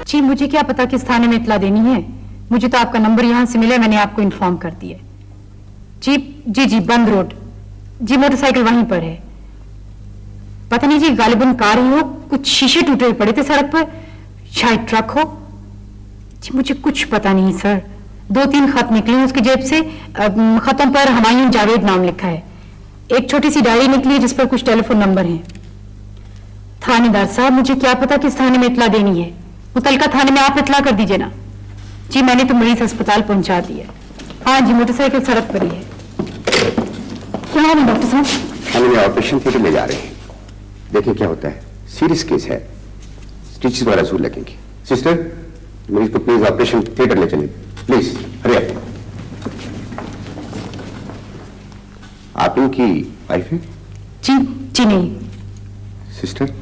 जी मुझे क्या पता किस थाने में इत्तला देनी है, मुझे तो आपका नंबर यहाँ से मिला, मैंने आपको इन्फॉर्म कर दिया। जी जी जी बंद रोड जी, मोटरसाइकिल वहीं पर है। पता नहीं जी गालिबन कार ही हो, कुछ शीशे टूटे पड़े थे सड़क पर, शायद ट्रक हो। जी मुझे कुछ पता नहीं सर। 2-3 खत निकले उसकी जेब से, खतों पर हुमायूं जावेद नाम लिखा है। एक छोटी सी डायरी निकली जिस पर कुछ टेलीफोन नंबर हैं। थानेदार साहब मुझे क्या पता किस थाने में इत्तला देनी है, मुतलका थाने में आप इत्तला कर दीजिए ना। जी मैंने तो मरीज अस्पताल पहुंचा दिया। हाँ जी मोटरसाइकिल सड़क पर ही है। क्या हाल है डॉक्टर साहब? हम इन्हें ऑपरेशन थिएटर ले जा रहे हैं, देखिए क्या होता है। सीरियस केस है, स्टिचेस वगैरह जरूर लगेंगे। सिस्टर मरीज को प्लीज ऑपरेशन थिएटर ले चलिए, प्लीज हरी अप। आप इनकी वाइफ है? जी जी नहीं सिस्टर।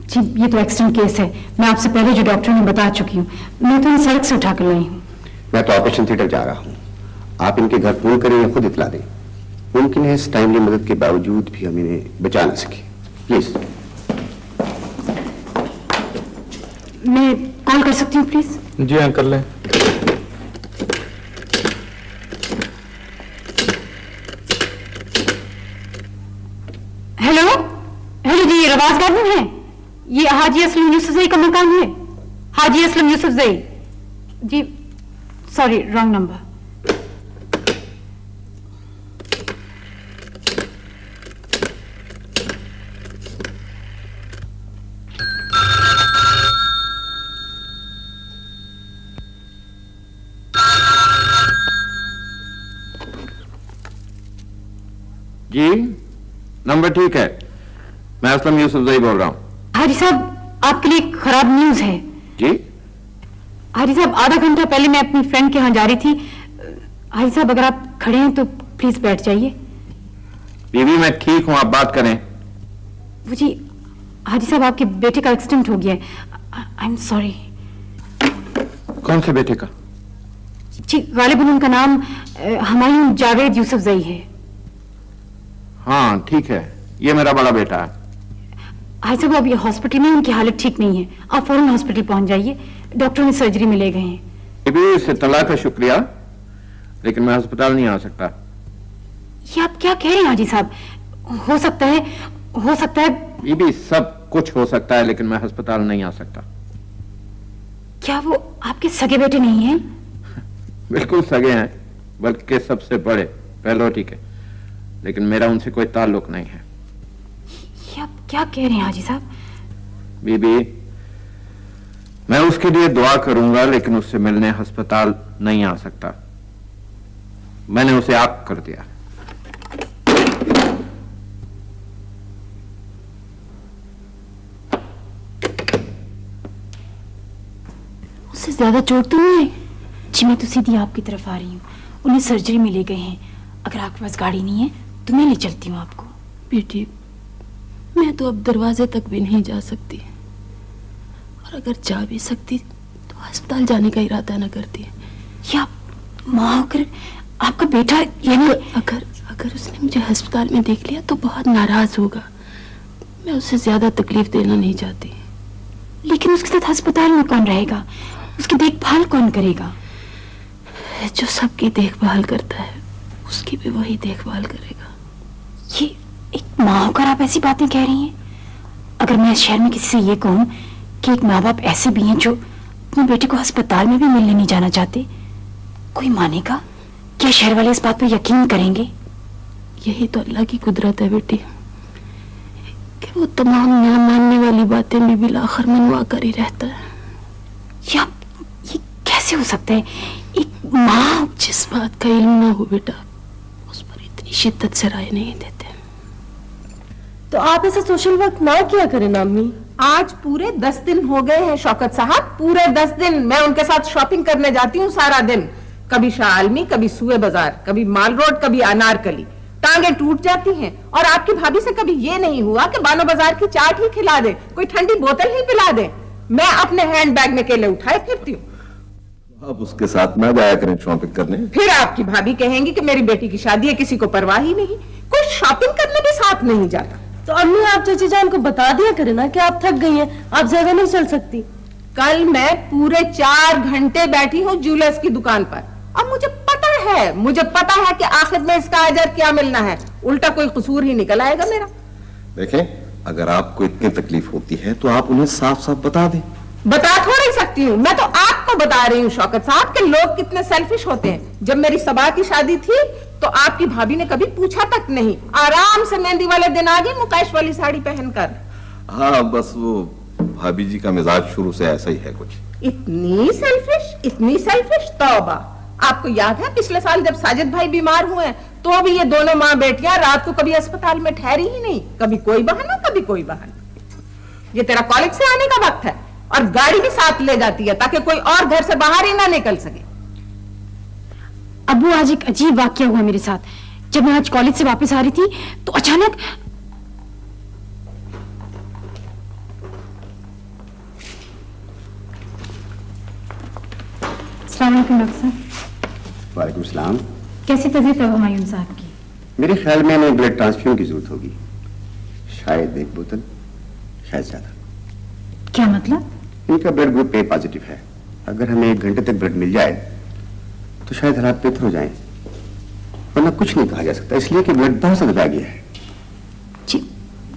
जी ये तो एक्सीडेंट केस है, मैं आपसे पहले जो डॉक्टर ने बता चुकी हूँ, मैं तो इन सड़क से उठा कर लाई हूँ। मैं तो ऑपरेशन थिएटर जा रहा हूँ, आप इनके घर फोन करें या खुद इतला दें। मुमकिन है इस टाइमली मदद के बावजूद भी हम इन्हें बचा न सके, प्लीज। मैं कॉल कर सकती हूँ प्लीज? जी हाँ कर लें। हेलो हेलो जी, ये रवाज गार्डन है, ये हाजी असलम यूसुफजई का मकान है। हाजी असलम यूसुफजई जी, सॉरी रॉन्ग नंबर। जी नंबर ठीक है, मैं असलम यूसुफजई बोल रहा हूँ। हाजी साहब आपके लिए खराब न्यूज है। जी हाजी साहब आधा घंटा पहले मैं अपनी फ्रेंड के यहाँ जा रही थी। हाजी साहब अगर आप खड़े हैं तो प्लीज बैठ जाइए। बीवी मैं ठीक हूँ, आप बात करें। वो जी हाजी साहब आपके बेटे का एक्सीडेंट हो गया है, आई एम सॉरी। कौन से बेटे का? जी गालिबन उनका नाम हुमायूं जावेद यूसुफजई है। हाँ ठीक है, ये मेरा बड़ा बेटा है। हाजी साहब अभी हॉस्पिटल में, उनकी हालत ठीक नहीं है, आप फौरन हॉस्पिटल पहुंच जाइए, डॉक्टर ने सर्जरी में ले गए हैं। बीवी इस इत्तला का शुक्रिया, लेकिन मैं अस्पताल नहीं आ सकता। ये आप क्या कह रहे हैं हाजी साहब? हो सकता है। बीबी सब कुछ हो सकता है, लेकिन मैं अस्पताल नहीं आ सकता। क्या वो आपके सगे बेटे नहीं हैं? बिल्कुल सगे हैं, बल्कि सबसे बड़े पहलोटी के, लेकिन मेरा उनसे कोई ताल्लुक नहीं है। ये आप क्या कह रहे हैं हाजी साहब? बीबी मैं उसके लिए दुआ करूंगा, लेकिन उससे मिलने अस्पताल नहीं आ सकता। मैंने उसे आग कर दिया। उससे ज्यादा चोट तो नहीं है? जी मैं तो सीधी आपकी तरफ आ रही हूँ, उन्हें सर्जरी में ले गए हैं। अगर आपके पास गाड़ी नहीं है तो मैं ले चलती हूँ आपको। बेटी मैं तो अब दरवाजे तक भी नहीं जा सकती, और अगर जा भी सकती तो अस्पताल जाने का इरादा न करती। या माँ होकर आपका बेटा यानी अगर उसने मुझे अस्पताल में देख लिया तो बहुत नाराज होगा। मैं उसे ज्यादा तकलीफ देना नहीं चाहती। लेकिन उसके साथ अस्पताल में कौन रहेगा, उसकी देखभाल कौन करेगा? जो सबकी देखभाल करता है उसकी भी वही देखभाल करेगा। ये एक माँ होकर आप ऐसी बातें कह रही हैं? अगर मैं इस शहर में किसी से ये कहूँ कि एक माँ बाप ऐसे भी हैं जो अपने बेटे को अस्पताल में भी मिलने नहीं जाना चाहते, कोई मानेगा? क्या शहर वाले इस बात पर यकीन करेंगे? यही तो अल्लाह की कुदरत है बेटी, कि वो तमाम ना मानने वाली बातें भी बिलाखिर मनवा कर ही रहता है। ये कैसे हो सकता है? एक माँ जिस बात का इल्म ना हो बेटा, उस पर इतनी शिद्दत से राय नहीं देते। तो आप ऐसा सोशल वर्क ना किया करें ना अम्मी। आज पूरे 10 दिन हो गए हैं शौकत साहब, पूरे 10 दिन मैं उनके साथ शॉपिंग करने जाती हूँ सारा दिन। कभी शाह आलमी, कभी सुए बाजार, कभी माल रोड, कभी अनारकली। टांगे टूट जाती हैं। और आपकी भाभी से कभी ये नहीं हुआ कि बानो बाजार की चाट ही खिला दे, कोई ठंडी बोतल ही पिला दे। मैं अपने हैंडबैग में केले उठाए फिरती हूँ। आप उसके साथ ना जाया करें शॉपिंग करने। फिर आपकी भाभी कहेंगी कि मेरी बेटी की शादी है, किसी को परवाह ही नहीं, कोई शॉपिंग करने भी साथ नहीं जाता। तो अम्मी आप चाची जान को बता दिया करें ना कि आप थक गई हैं, आप ज्यादा नहीं चल सकती। कल मैं पूरे 4 घंटे बैठी हूँ ज्वेलर्स की दुकान पर। अब मुझे पता है कि आखिर में इसका अजर क्या मिलना है। उल्टा कोई कसूर ही निकल आएगा मेरा। देखें, अगर आपको इतनी तकलीफ होती है तो आप उन्हें साफ साफ बता दें। बता थोड़ी सकती हूँ, मैं तो आपको बता रही हूँ शौकत साहब कि लोग कितने सेल्फिश होते हैं। जब मेरी सबा की शादी थी तो आपकी भाभी ने कभी पूछा तक नहीं, आराम से मेहंदी वाले दिन आ गई मुकाश वाली साड़ी पहनकर। हाँ, बस वो भाभी जी का मिजाज शुरू से ऐसा ही है कुछ। इतनी सेल्फिश तौबा। आपको याद है पिछले साल जब साजिद भाई बीमार हुए तो भी ये दोनों माँ बेटियां रात को कभी अस्पताल में ठहरी ही नहीं। कभी कोई बहाना, कभी कोई बहाना। ये तेरा कॉलेज से आने का वक्त है और गाड़ी भी साथ ले जाती है ताकि कोई और घर से बाहर ही ना निकल सके। अबू, आज एक अजीब वाकया हुआ मेरे साथ। जब मैं आज कॉलेज से वापस आ रही थी तो अचानक अस्सलाम वालेकुम डॉक्टर साहब। वालेकुम सलाम। कैसी तबीयत है हुमायूं साहब की? मेरे ख्याल में इन्हें ब्लड ट्रांसफ्यूजन की जरूरत होगी। शायद 1 बोतल, शायद ज्यादा। क्या मतलब? इनका ब्लड ग्रुप ए पॉजिटिव है। अगर हमें 1 घंटे तक ब्लड मिल जाए तो शायद हालात बेहतर हो जाएं। वरना कुछ नहीं कहा जा सकता, इसलिए कि ब्लड बहुत ज्यादा बह गया है। जी,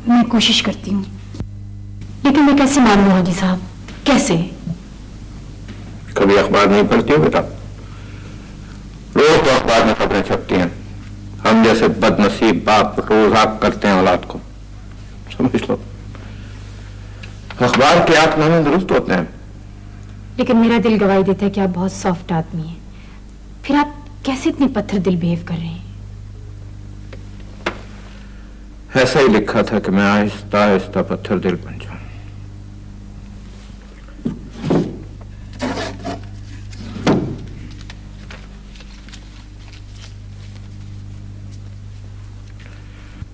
मैं कोशिश करती हूँ, लेकिन मैं कैसे मान लूँ हाजी साहब? कैसे? कभी अखबार नहीं पढ़ती हो बेटा? रोज तो अखबार में खबरें छपती हैं। हम जैसे बदनसीब बाप रोज आग करते हैं औलाद को, समझ लो। अखबार के आंकनामे दुरुस्त होते हैं, लेकिन मेरा दिल गवाही देता है कि आप बहुत सॉफ्ट आदमी हैं। फिर आप कैसे इतने पत्थर दिल बिहेव कर रहे हैं? ऐसा ही लिखा था कि मैं आहिस्ता आहिस्ता पत्थर दिल बन जाऊं।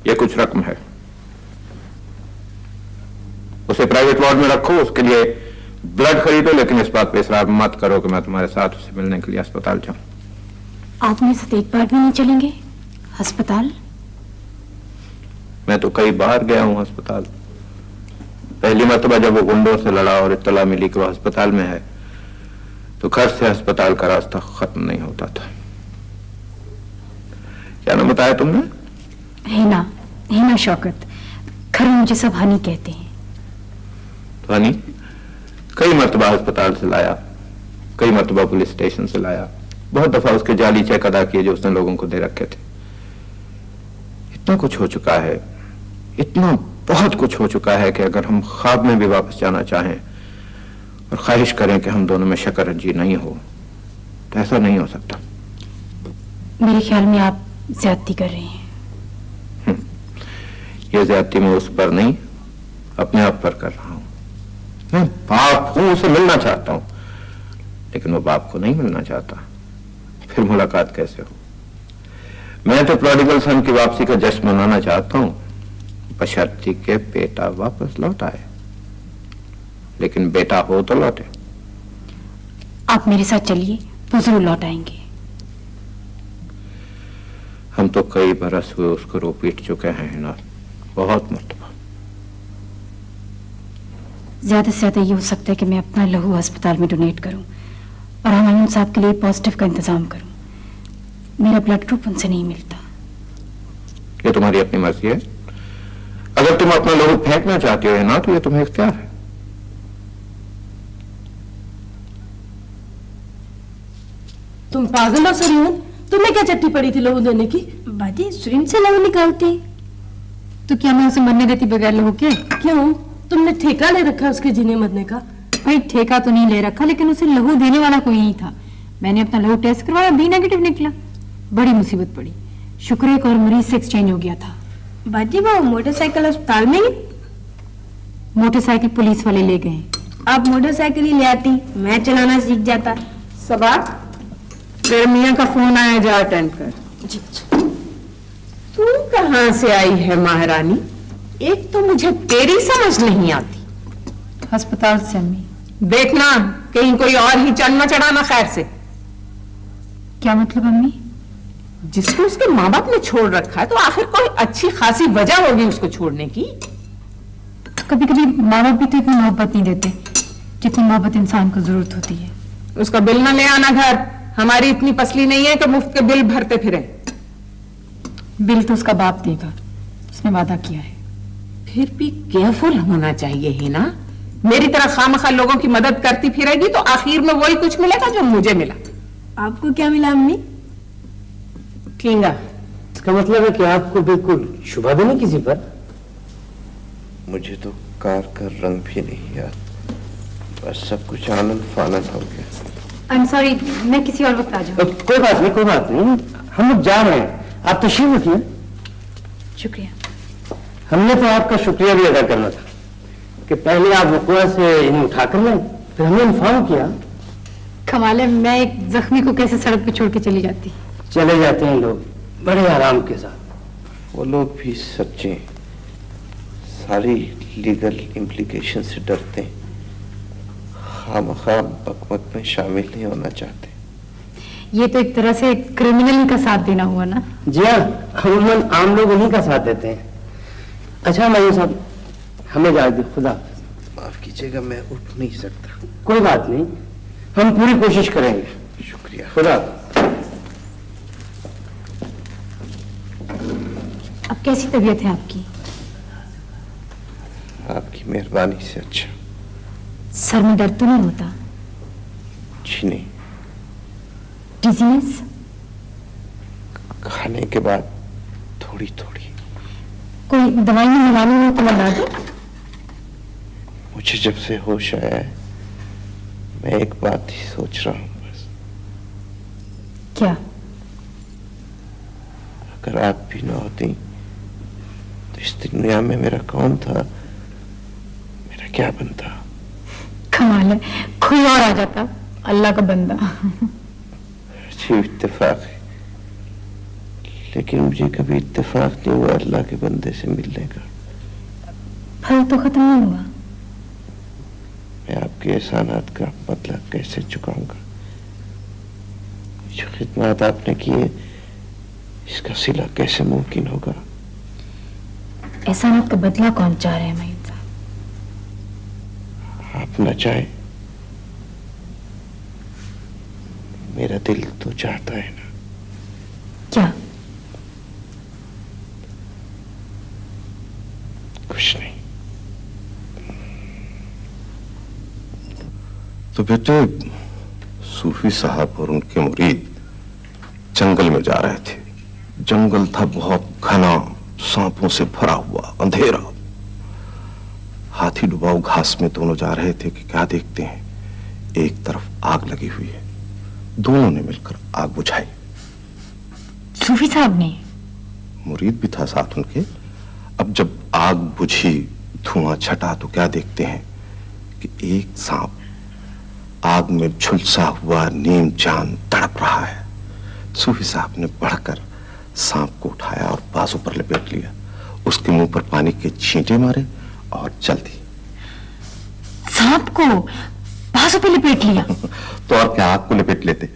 ये कुछ रकम है, उसे प्राइवेट वार्ड में रखो, उसके लिए ब्लड खरीदो, लेकिन इस बात पे इसरार मत करो कि मैं तुम्हारे साथ उसे मिलने के लिए अस्पताल जाऊं। आप मेरे साथ एक बार भी नहीं चलेंगे अस्पताल? मैं तो कई बार गया हूं अस्पताल। पहली मर्तबा जब वो गुंडों से लड़ा और इत्तला मिली कि वो अस्पताल में है तो घर से अस्पताल का रास्ता खत्म नहीं होता था। क्या नाम बताया तुमने? हिना शौकत। घर में मुझे सब हनी कहते हैं। तो हनी कई मर्तबा अस्पताल से लाया, कई मर्तबा पुलिस स्टेशन से लाया, बहुत दफा उसके जाली चेक अदा किए जो उसने लोगों को दे रखे थे। इतना कुछ हो चुका है, इतना बहुत कुछ हो चुका है कि अगर हम ख्वाब में भी वापस जाना चाहें और ख्वाहिश करें कि हम दोनों में शकरंजी नहीं हो तो ऐसा नहीं हो सकता। मेरे ख्याल में आप ज्यादती कर रहे हैं। ये ज्यादती मैं उस पर नहीं, अपने आप पर कर रहा हूं। मैं बाप हूं, उसे मिलना चाहता हूं, लेकिन वो बाप को नहीं मिलना चाहता। फिर मुलाकात कैसे हो? मैं तो प्रोडिगल सन की वापसी का जश्न मनाना चाहता हूं, बशर्ते के बेटा वापस लौट आए। लेकिन बेटा हो तो लौटे। आप मेरे साथ चलिए, वो जरूर लौट आएंगे। हम तो कई बरस हुए उसको रो पीट चुके हैं ना, बहुत मर्तबा। ज्यादा से ज्यादा ये हो सकता है कि मैं अपना लहू अस्पताल में डोनेट करूं और हुमायूं साहब के लिए पॉजिटिव का इंतजाम करूं। मेरा ब्लड ग्रुप उनसे नहीं मिलता। ये तुम्हारी अपनी मर्जी है। अगर तुम अपना लहू फेंकना चाहती हो ना तो ये तुम्हें इख्तियार है। तुम पागल हो सरीन? तुम्हें क्या चट्टी पड़ी थी लहू देने की? बाजी स्ट्रीम से लहू निकालती तो क्या मैं उसे मरने देती बगैर लहू के? क्यों? तुमने ठेका ले रखा है उसके जीने मरने का? भाई ठेका तो नहीं ले रखा, लेकिन उसे लहू देने वाला कोई नहीं था। मैंने अपना लहू टेस्ट करवाया, बी नेगेटिव निकला। बड़ी मुसीबत पड़ी। शुक्र है एक और मरीज से एक्सचेंज हो गया था। बाजी वो मोटरसाइकिल अस्पताल में ही? मोटरसाइकिल पुलिस वाले ले गए। आप मोटरसाइकिल ही ले आती, मैं चलाना सीख जाता। सबा, तेरे मियाँ का फोन आया, जा अटेंड कर। जी। तू कहाँ से आई है महारानी? एक तो मुझे तेरी समझ नहीं आती। अस्पताल से अम्मी। देखना कहीं कोई और ही चढ़ना चढ़ाना खैर से। क्या मतलब अम्मी? जिसको उसके माँ बाप ने छोड़ रखा है तो आखिर कोई अच्छी खासी वजह होगी उसको छोड़ने की। कभी कभी माँ बाप भी तो इतनी मोहब्बत नहीं देते। जितनी मोहब्बत इंसान को जरूरत होती है। उसका बिल ना ले आना घर, हमारी इतनी पसली नहीं है कि मुफ्त के बिल भरते फिरे। बिल तो उसका बाप देगा, उसने वादा किया है। फिर भी केयरफुल होना चाहिए ही ना। मेरी तरह खामखा लोगों की मदद करती फिरेगी तो आखिर में वही कुछ मिलेगा जो मुझे मिला। आपको क्या मिला अम्मी? ठींगा। इसका मतलब है कि आपको बिल्कुल शुभा भी नहीं किसी पर? मुझे तो कार का रंग भी नहीं याद, बस सब कुछ आनंद फानंद हो गया। आई एम सॉरी, मैं किसी और वक्त आ जाऊँ। कोई बात नहीं, कोई बात नहीं, हम लोग जा रहे हैं, आप तशरीफ रखिए। शुक्रिया। हमने तो आपका शुक्रिया भी अदा करना था कि पहले आप वकुआ से इन्हें उठा कर लें, फिर हमने इन्फॉर्म किया। कमाल है, मैं एक जख्मी को कैसे सड़क पे छोड़ के चली जाती। चले जाते हैं लोग बड़े आराम के साथ। वो लोग भी सच्चे, सारी लीगल इम्प्लीकेशन से डरते हैं, खामखा बकमक में शामिल नहीं होना चाहते। ये तो एक तरह से क्रिमिनल का साथ देना हुआ ना। जी हाँ, अमूमन आम लोग उन्हीं का साथ देते हैं। अच्छा मायूस साहब, हमें जा दी, खुदा हाफिज। माफ कीजिएगा, मैं उठ नहीं सकता। कोई बात नहीं, हम पूरी कोशिश करेंगे। शुक्रिया। खुदा। अब कैसी तबीयत है आपकी? आपकी मेहरबानी से अच्छा। सर में दर्द तो नहीं होता? जी नहीं। डिजीनेस? खाने के बाद थोड़ी थोड़ी। कोई दवाई में मिलानी हो तो बता दो। मुझे जब से होश आया है मैं एक बात ही सोच रहा हूं बस। क्या? अगर आप भी ना होती तो इस दुनिया में मेरा कौन था, मेरा क्या बनता। कमाल है, कोई और आ जाता, अल्लाह का बंदा। अजीब इत्तेफाक है, लेकिन मुझे कभी इत्तेफाक नहीं हुआ अल्लाह के बंदे से मिलने का। फल तो खत्म नहीं हुआ। मैं आपके एहसानात का बदला कैसे चुकाऊंगा? जो खिदमत आपने की है इसका सिला कैसे मुमकिन होगा? एहसानात का बदला कौन चाह रहे हैं मयून साहब? आप न चाहे, मेरा दिल तो चाहता है ना। क्या? कुछ नहीं। तो बेटे, सूफी साहब और उनके मुरीद जंगल में जा रहे थे। जंगल था बहुत घना, सांपों से भरा हुआ, अंधेरा। हाथी डुबाऊ घास में दोनों जा रहे थे कि क्या देखते हैं, एक तरफ आग लगी हुई है। दोनों ने मिलकर आग बुझाई। सूफी साहब ने? मुरीद भी था साथ उनके। अब जब आग बुझी, धुआं छटा, तो क्या देखते हैं कि एक सांप आग में झुलसा हुआ नीम जान तड़प रहा है। सूफी साहब ने बढ़कर सांप को उठाया और बाजू पर लपेट लिया, उसके मुंह पर पानी के छींटे मारे और चल दी। सांप को बाजू पे लपेट लिया? तो और क्या, आग को लपेट लेते।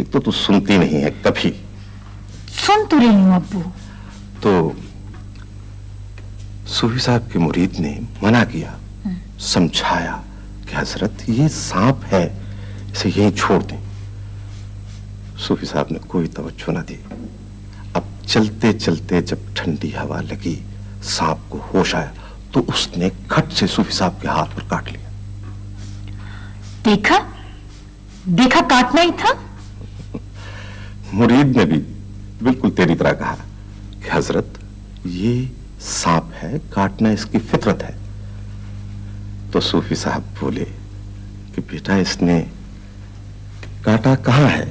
एक तो तू सुनती नहीं है कभी। सुन तो रही हूं अब्बू। तो सूफी साहब के मुरीद ने मना किया, समझाया कि हजरत ये सांप है, इसे यहीं छोड़ दें। सूफी साहब ने कोई तवज्जो न दी। अब चलते चलते जब ठंडी हवा लगी, सांप को होश आया तो उसने खट से सूफी साहब के हाथ पर काट लिया। देखा देखा, काटना ही था। मुरीद ने भी बिल्कुल तेरी तरह कहा कि हजरत ये सांप है, काटना इसकी फितरत है। तो सूफी साहब बोले कि बेटा, इसने काटा कहां है,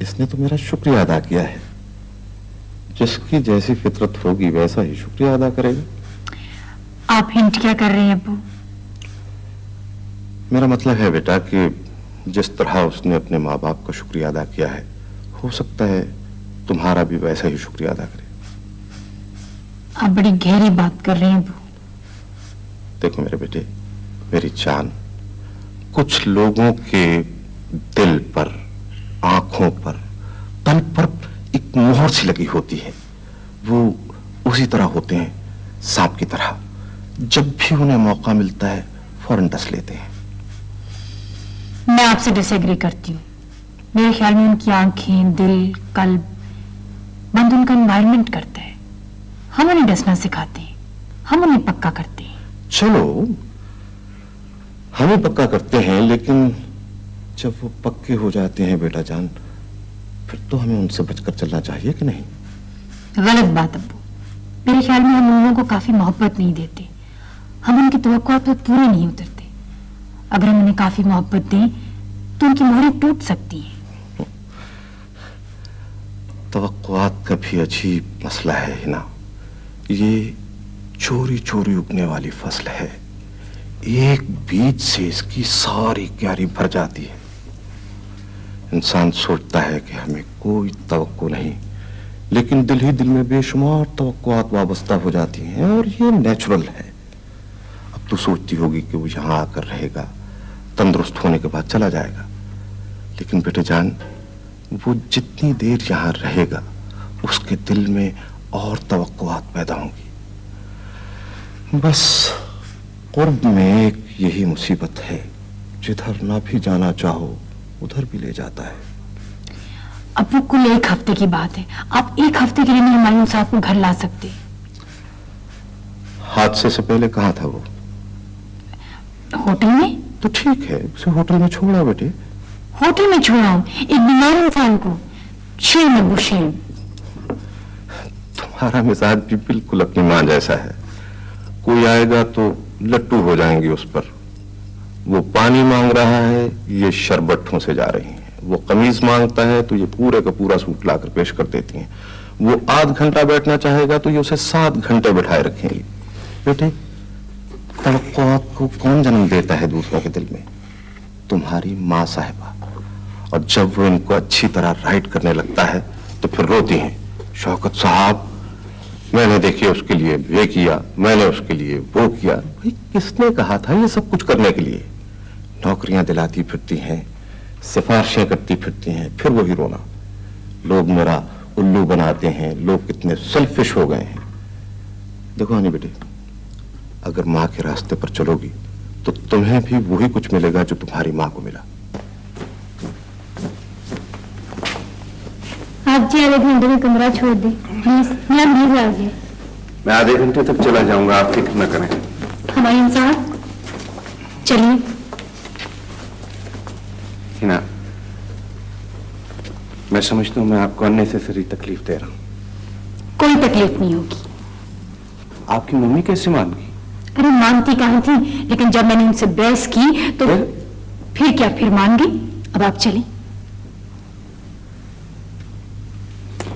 इसने तो मेरा शुक्रिया अदा किया है। जिसकी जैसी फितरत होगी वैसा ही शुक्रिया अदा करेगा। आप हिंट क्या कर रहे हैं अब्बू? मेरा मतलब है बेटा कि जिस तरह उसने अपने माँ बाप का शुक्रिया अदा किया है, हो सकता है तुम्हारा भी वैसा ही शुक्रिया अदा करे। आप बड़ी गहरी बात कर रहे हैं अब्बू। देखो मेरे बेटे, मेरी जान, कुछ लोगों के दिल पर, आंखों पर, तन पर एक मोहर सी लगी होती है। वो उसी तरह होते हैं, सांप की तरह। जब भी उन्हें मौका मिलता है फौरन डस लेते हैं। मैं आपसे डिसएग्री करती हूँ। मेरे ख्याल में उनकी आंखें, दिल, कल्ब बंद उनका एनवायरनमेंट करता है। हम उन्हें डसना सिखाते हैं, हम उन्हें पक्का करते हैं। चलो हम ही पक्का करते हैं, लेकिन जब वो पक्के हो जाते हैं बेटा जान, फिर तो हमें उनसे बचकर चलना चाहिए कि नहीं? गलत बात अब्बू। मेरे ख्याल में हम उन लोगों को काफी मोहब्बत नहीं देते, हम उनकी तवक्कुआत पर पूरे नहीं उतरते। अगर हम उन्हें काफी मोहब्बत दें तो उनकी मोहरें टूट सकती हैं। तवक्कुआत का भी अजीब मसला है हिना। ये चोरी चोरी उगने वाली फसल है। एक बीज से इसकी सारी क्यारी भर जाती है। इंसान सोचता है कि हमें कोई तवक्को नहीं, लेकिन दिल ही दिल में बेशुमार तवक्कुआत वाबस्ता हो जाती हैं, और ये नेचुरल है। अब तो सोचती होगी कि वो यहां आकर रहेगा, तंदुरुस्त होने के बाद चला जाएगा, लेकिन बेटे जान, वो जितनी देर यहां रहेगा उसके दिल में और तवक्कुआत पैदा होंगी। बस कुर्ब में एक यही मुसीबत है, जिधर ना भी जाना चाहो उधर भी ले जाता है। अब्बू कुल 1 हफ्ते की बात है, आप 1 हफ्ते के लिए नहीं हुमायूं साहब को घर ला सकते। हादसे से पहले कहाँ था वो? होटल में। तो ठीक है, उसे होटल में छोड़ा बेटे। होटल में छोड़ा हूं एक बीमार इंसान को। शेम अब्बू शेम। तुम्हारा मिजाज भी बिल्कुल अपनी माँ जैसा है। कोई आएगा तो लट्टू हो जाएंगे उस पर। वो पानी मांग रहा है, ये शरबत ठूंसे जा रही हैं। वो कमीज मांगता है तो ये पूरे का पूरा सूट लाकर पेश कर देती हैं। वो आध घंटा बैठना चाहेगा तो ये उसे 7 घंटे बैठाए रखेंगे। बेटे, तवक्कुआत को कौन जन्म देता है दूसरों के दिल में? तुम्हारी माँ साहिबा। और जब वो इनको अच्छी तरह राइट करने लगता है तो फिर रोती हैं, शौकत साहब मैंने देखिए उसके लिए ये किया, मैंने उसके लिए वो किया। भाई किसने कहा था ये सब कुछ करने के लिए? नौकरियां दिलाती फिरती हैं, सिफारिशें करती फिरती हैं, फिर वही रोना। लोग मेरा उल्लू बनाते हैं, लोग कितने सेल्फिश हो गए हैं। देखो हनी बेटे, अगर माँ के रास्ते पर चलोगी तो तुम्हें भी वही कुछ मिलेगा जो तुम्हारी माँ को मिला। आप जी आधे घंटे में कमरा छोड़ दें प्लीज। मैं प्लीज आ गया। मैं आधे घंटे तक चला जाऊंगा, आप फिक्र न करें। हुमायूं साहब चलिए। हिना, मैं समझता हूं मैं आपको अननेसेसरी तकलीफ दे रहा हूं। कोई तकलीफ नहीं होगी। आपकी मम्मी कैसे मान गई? अरे मानती कहाँ थी, लेकिन जब मैंने उनसे बहस की तो फिर क्या, फिर मान गई। अब आप चलिए।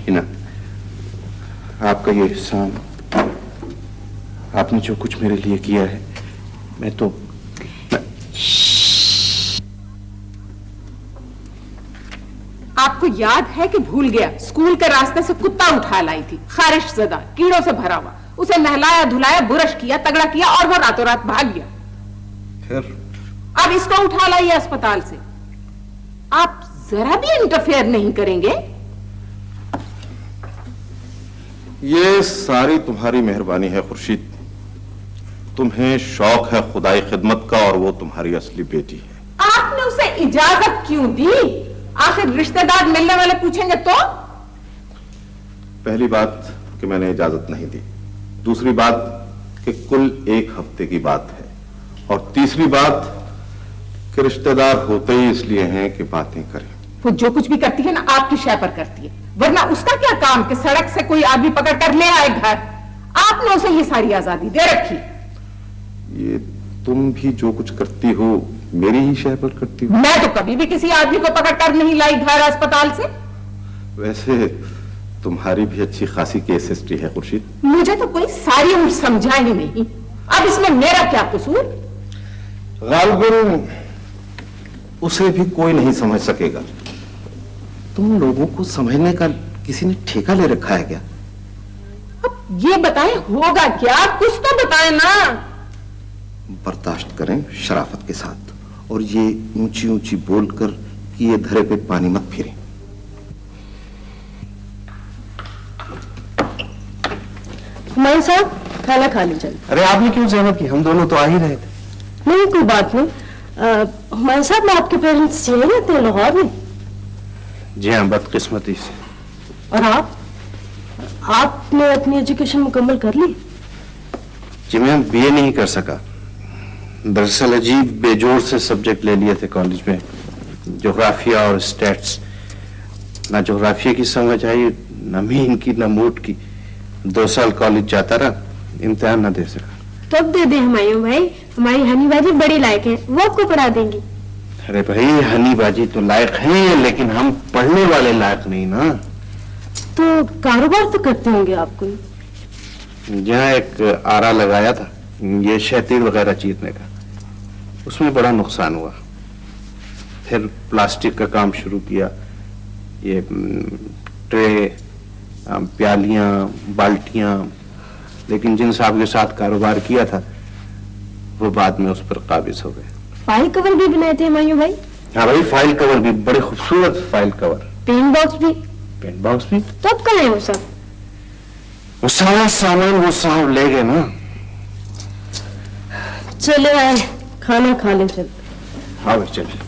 हिना, आपका ये एहसान, आपने जो कुछ मेरे लिए किया है, मैं आपको याद है कि भूल गया, स्कूल के रास्ते से कुत्ता उठा लाई थी, खारिश ज़दा, कीड़ों से भरा हुआ। उसे नहलाया धुलाया, बुरश किया, तगड़ा किया और वो रातों रात भाग गया। फिर अब इसको उठा लाइए अस्पताल से। आप जरा भी इंटरफेयर नहीं करेंगे? ये सारी तुम्हारी मेहरबानी है खुर्शीद। तुम्हें शौक है खुदाई खिदमत का, और वो तुम्हारी असली बेटी है। आपने उसे इजाजत क्यों दी? आखिर रिश्तेदार मिलने वाले पूछेंगे तो? पहली बात कि मैंने इजाजत नहीं दी, दूसरी बात कि कुल 1 हफ्ते की बात है, और तीसरी बात कि रिश्तेदार होते ही इसलिए हैं कि बातें करें। वो जो कुछ भी करती है ना, आपकी शय पर करती है, वरना उसका क्या काम कि सड़क से कोई आदमी पकड़ कर ले आए घर। आपने उसे ये सारी आजादी दे रखी। ये तुम भी जो कुछ करती हो मेरी ही शय पर करती हो। मैं तो कभी भी किसी आदमी को पकड़ कर नहीं लाई घर अस्पताल से। वैसे तुम्हारी भी अच्छी खासी केस हिस्ट्री है खुर्शीद। मुझे तो कोई सारी उम्र समझा ही नहीं। अब इसमें मेरा क्या कसूर? गालबन उसे भी कोई नहीं समझ सकेगा। तुम लोगों को समझने का किसी ने ठेका ले रखा है क्या? अब ये बताएं होगा क्या? कुछ तो बताएं ना। बर्दाश्त करें शराफत के साथ, और ये ऊंची ऊंची बोलकर कि ये धरे पे पानी मत फिरें। हुमायूं साहब खाना खा लीजिए। अरे आपने क्यों जहमत की? हम दोनों तो आ ही रहे थे। नहीं कोई बात नहीं, हुमायूं साहब, मैं आपके पेरेंट्स यहीं रहते हैं लाहौर में? जी हाँ, बदकिस्मती से। और आपने अपनी एजुकेशन मुकम्मल कर ली? जी मैं बीए नहीं कर सका। दरअसल अजीब बेजोड़ से सब्जेक्ट ले लिए थे कॉलेज में, जोग्राफिया और स्टैट्स। ना जोग्राफिया की समझ आई, न मीन की, न मूड की। 2 साल कॉलेज जाता रहा, इम्तिहान न दे सका। तब दे दे हुमायूं भाई, हमारी हनी बाजी बड़ी लायक है, वो आपको पढ़ा देंगी। अरे भाई, हनी बाजी तो लायक है, लेकिन हम पढ़ने वाले लायक नहीं ना। तो कारोबार तो करते होंगे आप कोई? जहाँ एक आरा लगाया था ये शहतीर वगैरह चीरने का, उसमें बड़ा नुकसान हुआ। फिर प्लास्टिक का काम शुरू किया, ये ट्रे, प्यालियां, बाल्टियां। लेकिन जिन साहब के साथ कारोबार किया था वो बाद में उस पर काबिज हो गए। फाइल कवर भी बनाए थे हुमायूं भाई? हाँ भाई, फाइल कवर भी, बड़े खूबसूरत फाइल कवर। पेन बॉक्स भी? पेन बॉक्स भी। तो अब कहाँ है वो सब? वो सारा सामान वो साहब ले गए ना। चले आए, खाना खा ले चल। हाँ भाई चलिए।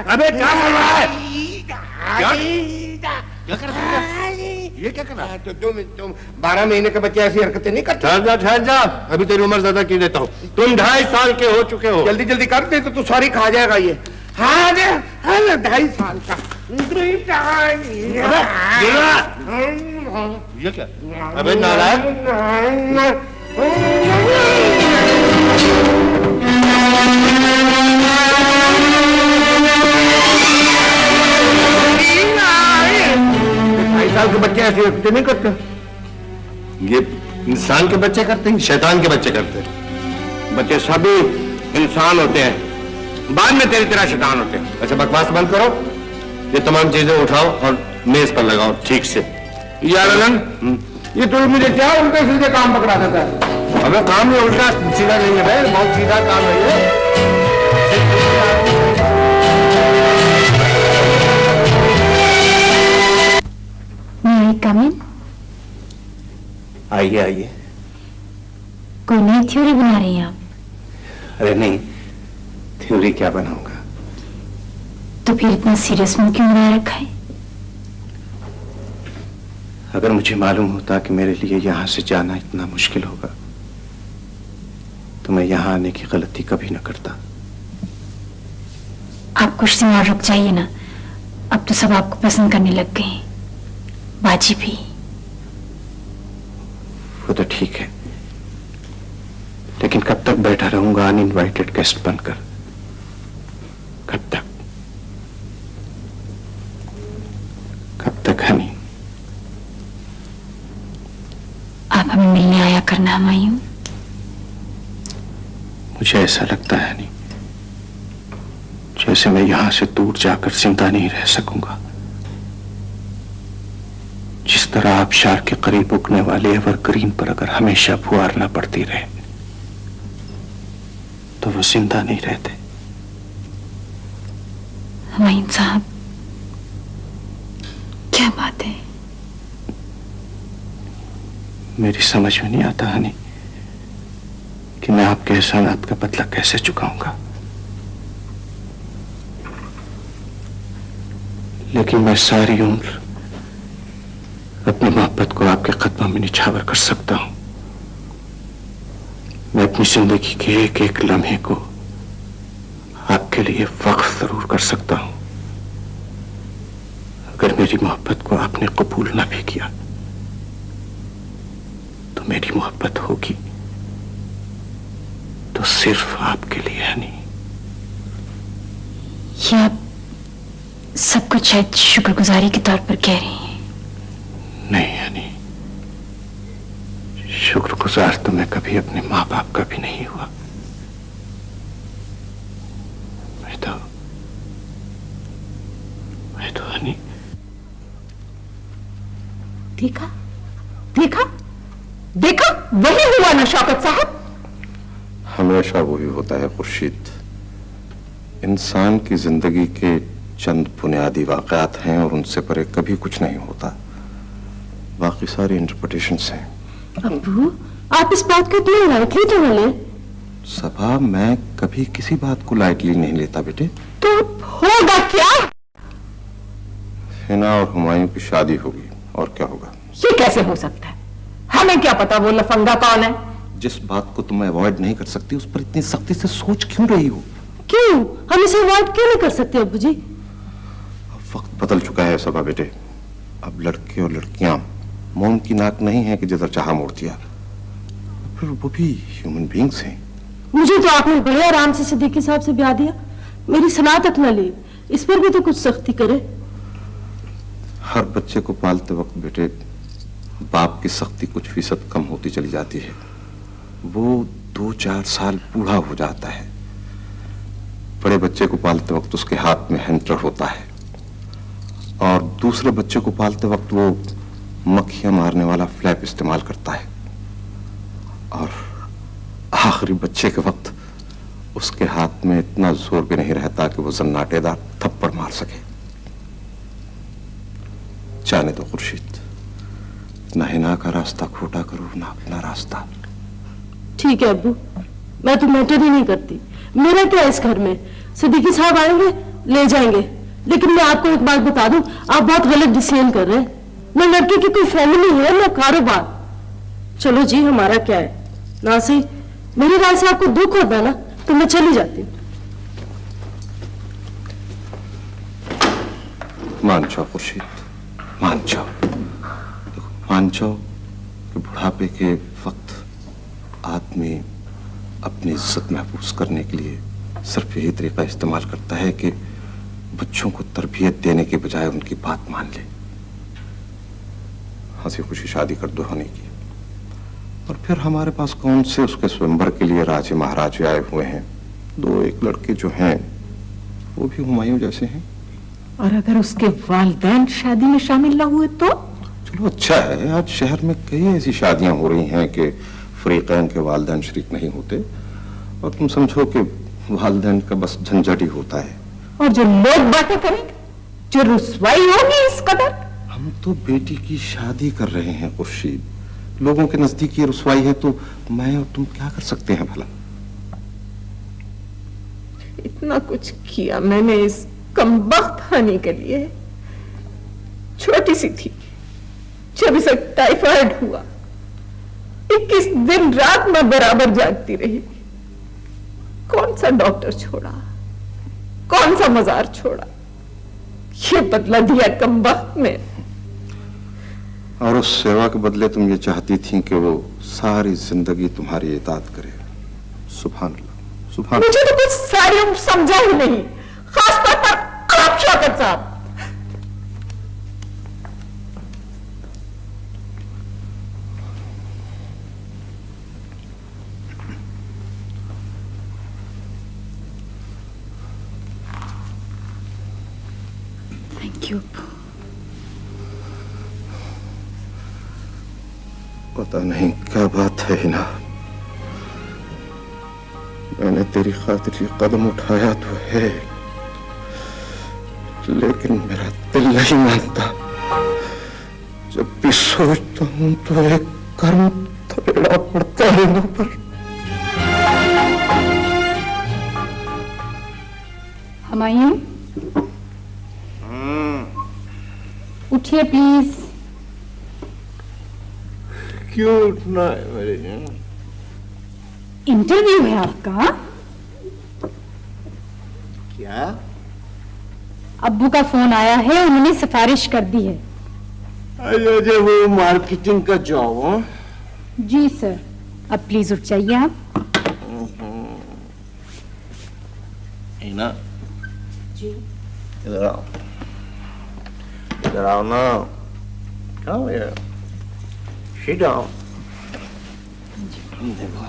अबे क्या कर रहा है? क्या कर रहा है? ये क्या कर रहा है? तुम 12 महीने के बच्चे ऐसी हरकतें नहीं करते। ठहर जा, अभी तेरी उम्र ज्यादा की देता हूँ। तुम 2.5 साल के हो चुके हो। जल्दी जल्दी कर दे तो तू सॉरी खा जाएगा ये। हाँ 2.5 साल का। ये क्या? अबे नालायक! साल के बच्चे ऐसे हरकतें नहीं करते। ये इंसान के बच्चे करते हैं, शैतान के बच्चे करते हैं। बच्चे सभी इंसान होते हैं, बाद में तेरी तरह शैतान होते हैं। अच्छा बकवास बंद करो, ये तमाम चीजें उठाओ और मेज पर लगाओ ठीक से। यार अलन, ये तो मुझे क्या उल्टे सीधे काम पकड़ा देता है। अबे काम में उल्टा सीधा नहीं है भाई, बहुत सीधा काम है ये। कम इन। आइए आइए। कोई नई थ्योरी बना रही हैं आप? अरे नहीं, थ्योरी क्या बनाऊंगा। तो फिर इतना सीरियस मुंह क्यों बना रखा है? अगर मुझे मालूम होता कि मेरे लिए यहां से जाना इतना मुश्किल होगा तो मैं यहां आने की गलती कभी न करता। आप कुछ दिन और रुक जाइए ना, अब तो सब आपको पसंद करने लग गए हैं, बाजी भी। वो तो ठीक है, लेकिन कब तक बैठा रहूंगा अनइनवाइटेड गेस्ट बनकर? कब तक? कब तक हनी? आप हमें मिलने आया करना हुमायूं। मुझे ऐसा लगता है नहीं जैसे मैं यहां से दूर जाकर जिंदा नहीं रह सकूंगा। जिस तरह आबशार के करीब उगने वाले एवरग्रीन पर अगर हमेशा फुहारना पड़ती रहे तो वो जिंदा नहीं रहते। हुमायूं साहब, क्या बात है? मेरी समझ में नहीं आता हनी कि मैं आपके एहसानात का बदला कैसे चुकाऊंगा, लेकिन मैं सारी उम्र अपनी मोहब्बत को आपके कदमों में निछावर कर सकता हूं। मैं अपनी जिंदगी के एक एक लम्हे को आपके लिए वक्फ जरूर कर सकता हूं। अगर मेरी मोहब्बत को आपने कबूल ना भी किया तो मेरी मोहब्बत होगी तो सिर्फ आपके लिए हनी। ये आप सब कुछ शायद शुक्रगुजारी के तौर पर कह रही हैं। नहीं हनी, शुक्रगुजार तो मैं कभी अपने माँ बाप का भी नहीं हुआ। मैं तो हनी। देखा देखा देखा, वही हुआ ना शौकत साहब। हमेशा वही होता है खुर्शीद। इंसान की जिंदगी के चंद बुनियादी वाकयात हैं और उनसे परे कभी कुछ नहीं होता। बाकी सारी इंटरप्रिटेशंस हैं। अब्बू, आप इस बात को इतनी लाइटली तो न लें। सभा, मैं कभी किसी बात को लाइटली नहीं लेता बेटे। तो होगा क्या? हिना और हुमायूं की शादी होगी और क्या होगा? ये कैसे हो सकता है? हमें क्या पता वो लफंगा कौन है? जिस बात को तुम अवॉइड नहीं कर सकती उस पर इतनी सख्ती से सोच क्यों रही हो? क्यों? हम इसे अवॉइड क्यों नहीं कर सकते अब्बू जी? अब वक्त बदल चुका है सभा बेटे। अब लड़के और लड़कियां मोम की नाक नहीं है कि जिधर चाहा मोड़ दिया। फिर वो भी ह्यूमन बीइंग्स हैं। मुझे तो आपने बड़े आराम से सिद्दीकी साहब से ब्याह दिया, मेरी सलाह तक न ली। इस पर भी तो कुछ सख्ती करे। हर बच्चे को पालते वक्त बेटे बाप की सख्ती कुछ फीसद कम होती चली जाती है। वो 2-4 साल बूढ़ा हो जाता है। बड़े बच्चे को पालते वक्त उसके हाथ में हंटर होता है और दूसरे बच्चे को पालते वक्त वो मक्खियां मारने वाला फ्लैप इस्तेमाल करता है और आखिरी बच्चे के वक्त उसके हाथ में इतना जोर भी नहीं रहता कि वो जन्नाटेदार थप्पड़ मार सके। जाने दो खुर्शीद, ना हिना का रास्ता खोटा करो ना अपना रास्ता। ठीक है अब्बू, मैं तो मैटर ही नहीं करती। मेरा क्या इस घर में? सिद्दीकी साहब आएंगे, ले जाएंगे। लेकिन मैं आपको एक बात बता दूं, आप बहुत गलत डिसीजन कर रहे हैं। न लड़की की कोई फैमिली है न कारोबार। चलो जी, हमारा क्या है ना सही। मेरी राय से आपको दुख होता है ना, तो मैं चली जाती हूँ। मान जाओ खुर्शीद, मान जाओ। देखो, मान जाओ कि बुढ़ापे के वक्त आदमी अपनी इज्जत महफूज करने के लिए सिर्फ यही तरीका इस्तेमाल करता है कि बच्चों को तरबियत देने के बजाय उनकी बात मान ले। हंसी खुशी शादी कर दो होने की, और फिर हमारे पास कौन से उसके स्वयंवर के लिए राजे महाराजे आए हुए हैं। 2-1 लड़के जो हैं वो भी हुमायूं जैसे हैं। और अगर उसके वालिदैन शादी में शामिल न हुए तो? चलो अच्छा है, आज शहर में कई ऐसी शादियां हो रही हैं कि फरीकैन के वालिदैन शरीक नहीं होते और तुम समझो कि वालिदैन का बस झंझट ही होता है। और जो लोग बातें करेंगे, जो रुसवाई होगी इस कदर। हम तो बेटी की शादी कर रहे हैं खुर्शीद, लोगों के नजदीक ये रुसवाई है तो मैं और तुम क्या कर सकते हैं भला? इतना कुछ किया मैंने इस कमबख्त हनी के लिए। छोटी सी थी जब इसे टाइफाइड हुआ, 21 दिन रात में बराबर जागती रही। कौन सा डॉक्टर छोड़ा, कौन सा मजार छोड़ा, ये बदला दिया कमबख्त ने। और उस सेवा के बदले तुम ये चाहती थी कि वो सारी जिंदगी तुम्हारी इताअत करे। सुभान अल्लाह, सुभान। मुझे तो कुछ सारी उम्र समझा ही नहीं, खासतौर पर आप शौकत साहब। Thank you. पता नहीं क्या बात है हिना, मैंने तेरी खातिर ये कदम उठाया तो है, लेकिन मेरा दिल नहीं मानता। जब भी सोचता हूं तो एक कर्म थपेड़ा पड़ता है मुंह पर। हुमायूं, उठिए प्लीज। क्यों उठना है मेरे जान? इंटरव्यू है आपका। क्या? अब्बू का फोन आया है, उन्होंने सिफारिश कर दी है। अरे वो मार्केटिंग का जॉब हो? जी सर। अब प्लीज उठ जाइए आप। ना जी, इधर आओ, इधर आओ ना। Come here. Sit down. देखो,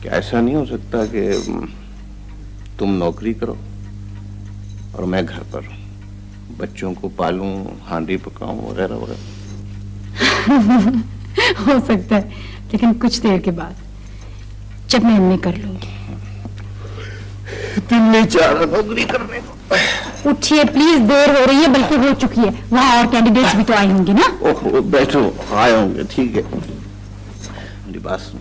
क्या ऐसा नहीं हो सकता कि तुम नौकरी करो और मैं घर पर बच्चों को पालूं, हांडी पकाऊं वगैरह वगैरह? हो सकता है, लेकिन कुछ देर के बाद जब मैं एमए कर लूंगी। तुम नहीं चाह रहा नौकरी करने को? उठिए प्लीज, देर हो रही है, बल्कि हो चुकी है। वहाँ और कैंडिडेट्स भी तो आए होंगे ना। ओह बैठो, आए होंगे, ठीक है। मेरी बात सुन,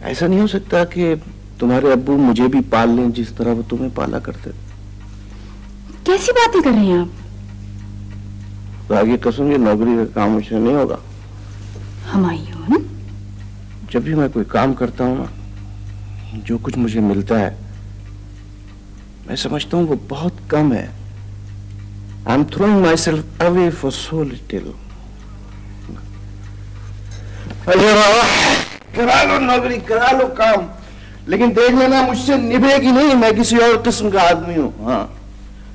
ऐसा नहीं हो सकता कि तुम्हारे अब्बू मुझे भी पाल लें जिस तरह वो तुम्हें पाला करते? कैसी बातें कर रहे हैं आप? तो आगे कसम, ये नौकरी का काम मुझसे नहीं होगा। हुमायूं, जब भी मैं कोई काम करता हूँ ना, जो कुछ मुझे मिलता है मैं समझता हूँ वो बहुत कम है। I am throwing my self away for so little. करा लो नौकरी, करा लो काम, लेकिन देख लेना मुझसे निभेगी नहीं, मैं किसी और किस्म का आदमी हूँ। हाँ,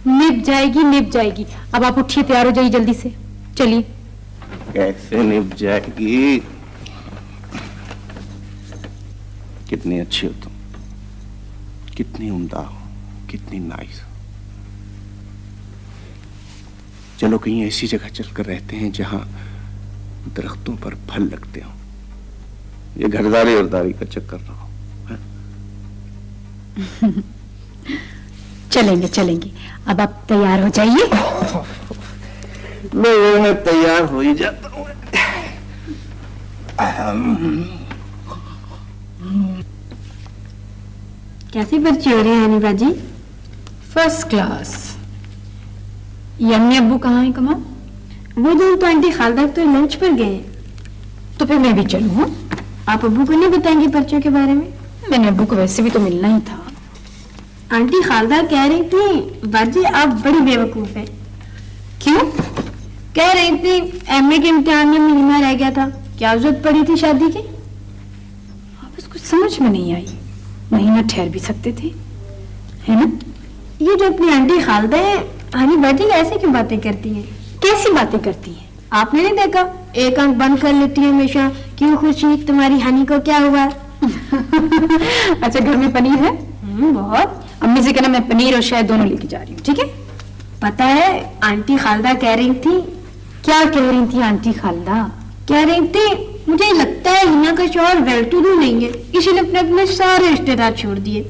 निभ जाएगी, निभ जाएगी। अब आप उठिए, तैयार हो जाइए जल्दी से, चलिए। कैसे निभ जाएगी? कितनी अच्छी हो तुम, कितनी उम्दा हो, कितनी नाइस हो। चलो कहीं ऐसी जगह चलकर रहते हैं जहां दरख्तों पर फल लगते हो, ये घरदारी उरदारी का चक्कर ना हो। चलेंगे चलेंगे। अब आप तैयार हो जाइए। मैं तैयार हो ही जाता हूँ। कैसी बच्ची हो रही है अनिबा जी? First class. ये अम्मी अब्बू कहाँ हैं कमाल? वो दिन तो आंटी खालदा तो लंच पर गए। तो फिर मैं भी चलूँ? हाँ? आप अब्बू को नहीं बताएंगे पर्चों के बारे में? मैंने अब्बू को वैसे भी तो मिलना ही था। आंटी खालदा कह रही थी बाजी आप बड़ी बेवकूफ है। क्यों? कह रही थी एमए के इम्तिहान में महीना रह गया था, क्या जरूरत पड़ी थी शादी की? आप इसको समझ में नहीं आई, महीना ठहर भी सकते थे, है ना? ये जो अपनी आंटी खालदा है, हनी बाजी ऐसे क्यों बातें करती हैं? कैसी बातें करती हैं? आपने नहीं देखा, एक आंख बंद कर लेती है हमेशा। क्यों खुशी, तुम्हारी हनी को क्या हुआ? अच्छा, घर में पनीर है? बहुत। अम्मी से कहना मैं पनीर और शहद दोनों लेके जा रही हूँ, ठीक है? पता है आंटी खालदा कह रही थी। क्या कह रही थी आंटी खालदा? कह रही थी मुझे लगता है हिना का शौहर वेल टू डू नहीं है, इसीलिए अपने अपने सारे रिश्तेदार छोड़ दिए।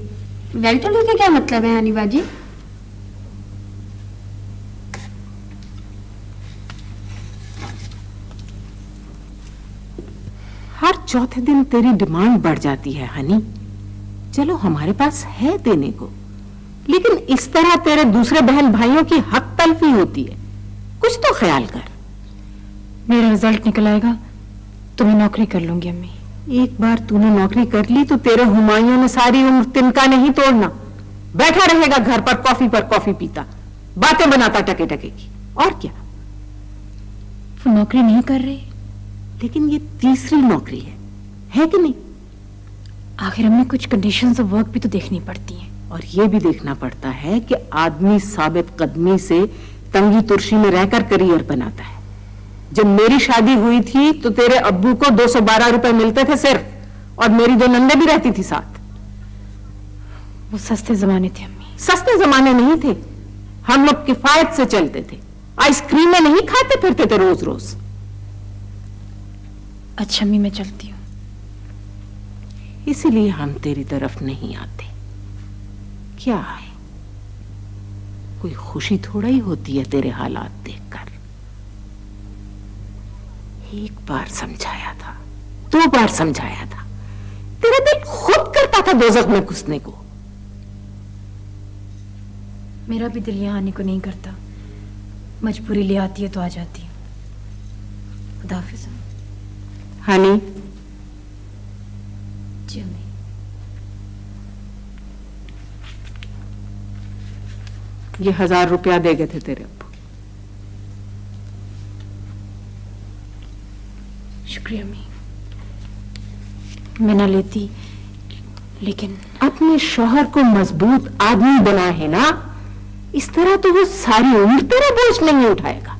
वेल टू डू का क्या मतलब है हनी बाजी? हर चौथे दिन तेरी डिमांड बढ़ जाती है हनी। चलो हमारे पास है देने को, लेकिन इस तरह तेरे दूसरे बहन भाइयों की हक तलफी होती है। कुछ तो ख्याल कर। मेरा रिजल्ट निकल आएगा तो मैं नौकरी कर लूंगी अम्मी। एक बार तूने नौकरी कर ली तो तेरे हुमायूं ने सारी उम्र तिनका नहीं तोड़ना। बैठा रहेगा घर पर कॉफी पीता, बातें बनाता टके टके की। और क्या? वो नौकरी नहीं कर रही, लेकिन ये तीसरी नौकरी है कि नहीं? आखिर हमें कुछ कंडीशंस ऑफ वर्क भी तो देखनी पड़ती हैं। और ये भी देखना पड़ता है कि आदमी साबित कदमी से तंगी तुर्शी में रहकर करियर बनाता है। जब मेरी शादी हुई थी तो तेरे अब्बू को 212 रुपए मिलते थे सिर्फ, और मेरी 2 नंदे भी रहती थी साथ। वो सस्ते जमाने थे अम्मी। सस्ते जमाने नहीं थे, हम लोग किफायत से चलते थे। आइसक्रीमें नहीं खाते फिरते थे रोज रोज। अच्छा अम्मी, मैं चलती हूँ। इसीलिए हम तेरी तरफ नहीं आते। क्या है, कोई खुशी थोड़ा ही होती है तेरे हालात देखकर। एक बार समझाया था, 2 बार समझाया था, तेरा दिल खुद करता था दोज़ख में घुसने को। मेरा भी दिल यहाँ आने को नहीं करता, मजबूरी ले आती है तो आ जाती हूँ। खुदा हाफिज़। हनी, जी अम्मी। ये 1000 रुपया दे गए थे तेरे अब्बू। शुक्रिया अम्मी, मैं ना लेती, लेकिन अपने शौहर को मजबूत आदमी बना है ना, इस तरह तो वो सारी उम्र तेरा बोझ नहीं उठाएगा।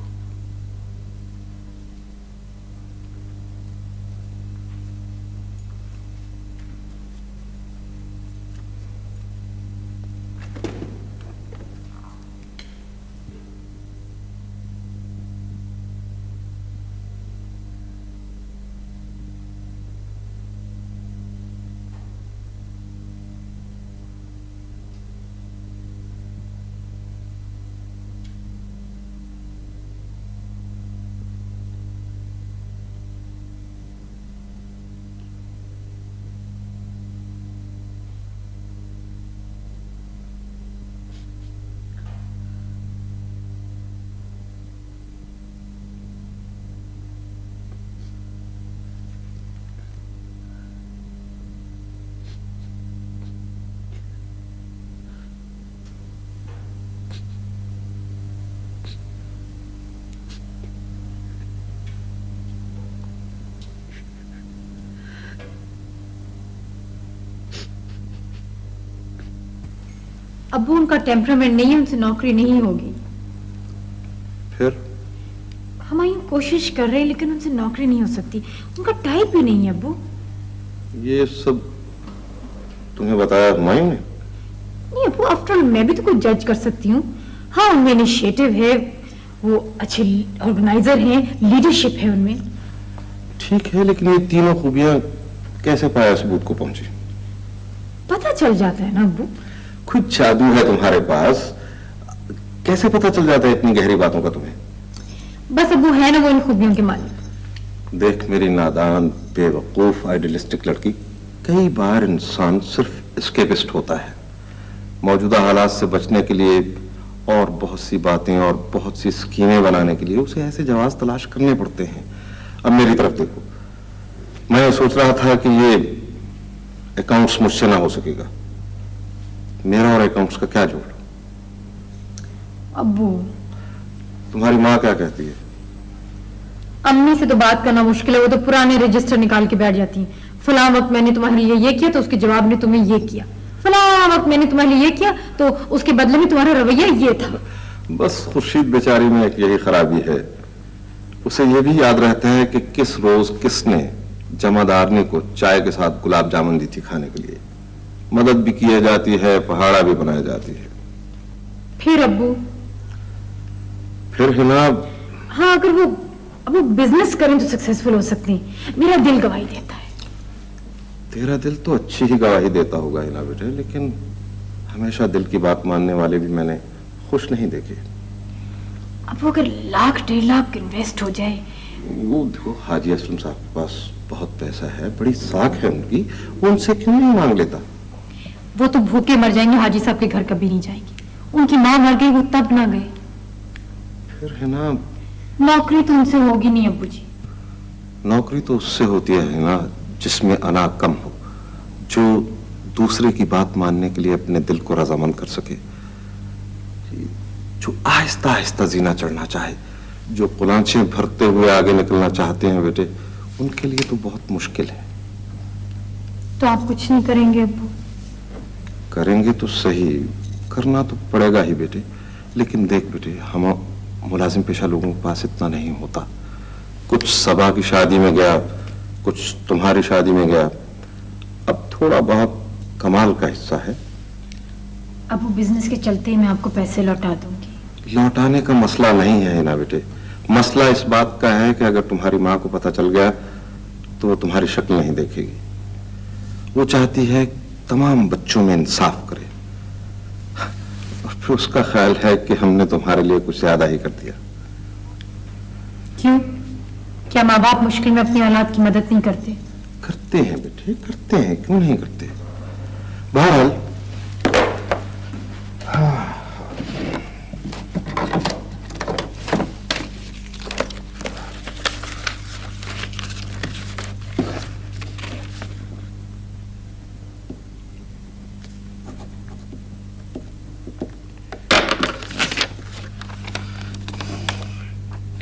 अब्बू उनका टेम्परामेंट नहीं है, उनसे नौकरी नहीं होगी। फिर हम यूं कोशिश कर रहे हैं लेकिन उनसे नौकरी नहीं हो सकती, उनका टाइप ही नहीं है अब्बू। ये सब तुम्हें बताया हुमायूं ने? नहीं अब्बू, आफ्टर ऑल मैं भी तो कुछ जज कर सकती हूँ। हाँ उनमें इनिशिएटिव है, वो अच्छे ऑर्गेनाइजर हैं, लीडरशिप है उनमें। ठीक है, लेकिन ये तीनों खूबियां कैसे पाया सबूत को पहुंची? पता चल जाता है ना अब्बू। कुछ जादू है तुम्हारे पास, कैसे पता चल जाता है इतनी गहरी बातों का तुम्हें? बस अब्बू है ना वो इन खूबियों के मालिक। देख मेरी नादान बेवकूफ आइडियलिस्टिक लड़की, कई बार इंसान सिर्फ एस्केपिस्ट होता है। मौजूदा हालात से बचने के लिए और बहुत सी बातें और बहुत सी स्कीमें बनाने के लिए उसे ऐसे जवाब तलाश करने पड़ते हैं। अब मेरी तरफ देखो, मैं सोच रहा था कि ये अकाउंट्स मुझसे ना हो सकेगा। मेरा और अकाउंट्स का क्या जोड़? अब्बू तुम्हारी माँ क्या कहती है? अम्मी से तो बात करना मुश्किल है, वो तो पुराने रजिस्टर निकाल के बैठ जाती हैं। फलां वक्त मैंने तुम्हारे लिए ये किया तो उसके जवाब ने तुम्हें ये किया, फलां वक्त मैंने तुम्हारे लिए ये किया तो उसके बदले में तुम्हारा रवैया ये था। बस खुर्शीद बेचारी में एक यही खराबी है, उसे ये भी याद रहता है कि किस रोज किसने जमादारनी को चाय के साथ गुलाब जामुन दी थी खाने के लिए। मदद भी की जाती है, पहाड़ा भी बनाया जाती है। फिर अब्बू फिर है ना, हाँ अगर वो बिजनेस करें तो सक्सेसफुल हो सकते हैं। मेरा दिल गवाही देता है। तेरा दिल तो अच्छी ही गवाही देता होगा ही ना बेटे, लेकिन हमेशा दिल की बात मानने वाले भी मैंने खुश नहीं देखे। अब वो अगर लाख 1.5 लाख इन्वेस्ट हो जाए। वो देखो हाजी असलम साहब के पास बहुत पैसा है, बड़ी साख है उनकी, वो उनसे क्यों नहीं मांग लेता? वो तो भूखे मर जाएंगे, हाजी साहब के घर कभी नहीं जाएंगे। उनकी माँ मर गई, वो तब ना गए। फिर है ना, नौकरी तो उनसे होगी नहीं अब्बू जी। नौकरी तो उससे होती है ना जिसमें अना कम हो, जो दूसरे की बात मानने के लिए अपने दिल को रजामंद कर सके, जो आहिस्ता आहिस्ता जीना चढ़ना चाहे, जो कुलांचे भरते हुए आगे निकलना चाहते हैं बेटे, उनके लिए तो बहुत मुश्किल है। तो आप कुछ नहीं करेंगे अब्बू? करेंगे तो सही, करना तो पड़ेगा ही बेटे, लेकिन देख बेटे, हम मुलाजिम पेशा लोगों के पास इतना नहीं होता। कुछ सबा की शादी में गया, कुछ तुम्हारी शादी में गया, अब थोड़ा बहुत कमाल का हिस्सा है। अब वो बिजनेस के चलते ही मैं आपको पैसे लौटा दूंगी। लौटाने का मसला नहीं है ना बेटे, मसला इस बात का है कि अगर तुम्हारी माँ को पता चल गया तो वो तुम्हारी शक्ल नहीं देखेगी। वो चाहती है तमाम बच्चों में इंसाफ करे, और फिर उसका ख्याल है कि हमने तुम्हारे लिए कुछ ज्यादा ही कर दिया। क्यों? क्या माँ बाप मुश्किल में अपनी औलाद की मदद नहीं करते? करते हैं बेटे, करते हैं, क्यों नहीं करते। बहरहाल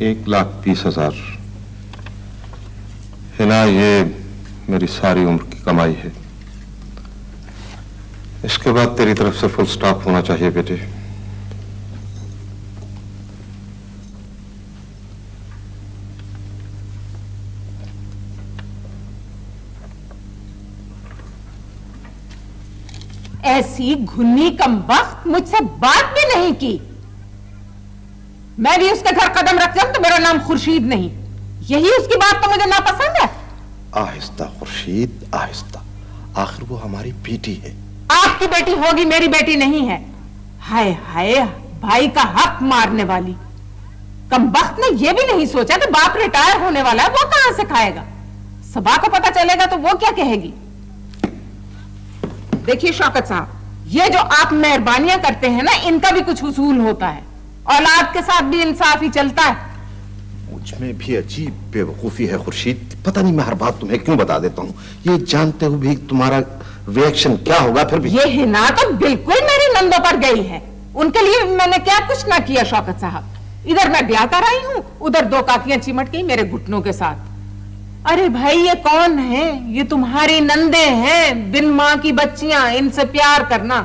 1,20,000। हिना, ये मेरी सारी उम्र की कमाई है। इसके बाद तेरी तरफ से फुल स्टॉप होना चाहिए बेटे। ऐसी घुन्नी कमबख्त मुझसे बात भी नहीं की। मैं भी उसके घर कदम रख जाऊं तो मेरा नाम खुर्शीद नहीं। यही उसकी बात तो मुझे नापसंद है। आहिस्ता खुर्शीद, आहिस्ता। आखिर वो हमारी बेटी है। आपकी बेटी होगी, मेरी बेटी नहीं है। हाय हाय, भाई का हक मारने वाली। कमबख्त ने यह भी नहीं सोचा कि बाप रिटायर होने वाला है, वो कहां से खाएगा। सबा को पता चलेगा तो वो क्या कहेगी। देखिए शौकत साहब, ये जो आप मेहरबानियां करते हैं ना, इनका भी कुछ उसूल होता है। औलाद के साथ भी इंसाफ ही चलता है। मुझमें भी अजीब बेवकूफी है खुर्शीद। पता नहीं मैं हर बात तुम्हें क्यों बता देता हूँ, ये जानते हुए भी तुम्हारा रिएक्शन क्या होगा फिर भी। ये हिना तो बिल्कुल मेरी नंदों पर गई है। उनके लिए मैंने क्या कुछ ना किया शौकत साहब। इधर मैं ब्याह कर आई हूँ, उधर 2 काकियां चिमट गई मेरे घुटनों के साथ। अरे भाई, ये कौन है? ये तुम्हारी नंदे हैं, बिन मां की बच्चियां। इनसे प्यार करना,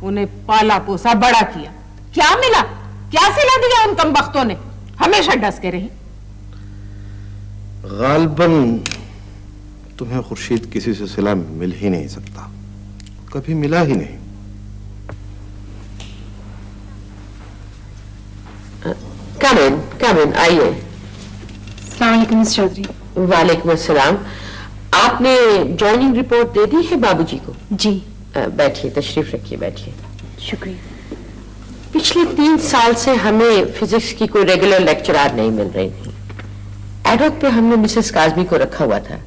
उन्हें पाला पोसा बड़ा किया। क्या मिला? क्या सिला दिया उन कमबख्तों ने? हमेशा डस के रही। गालबन तुम्हें खुर्शीद किसी से सिला मिल ही नहीं सकता, कभी मिला ही नहीं। कम इन, आइए। अस्सलाम वालेकुम मिस चौधरी। वालेकुम अस्सलाम। आपने ज्वाइनिंग रिपोर्ट दे दी है बाबूजी को? जी। बैठिए, तशरीफ रखिए, बैठिए। शुक्रिया। पिछले 3 साल से हमें फिजिक्स की कोई रेगुलर लेक्चरर नहीं मिल रही थी। एडॉक पे हमने मिसेस काजमी को रखा हुआ था,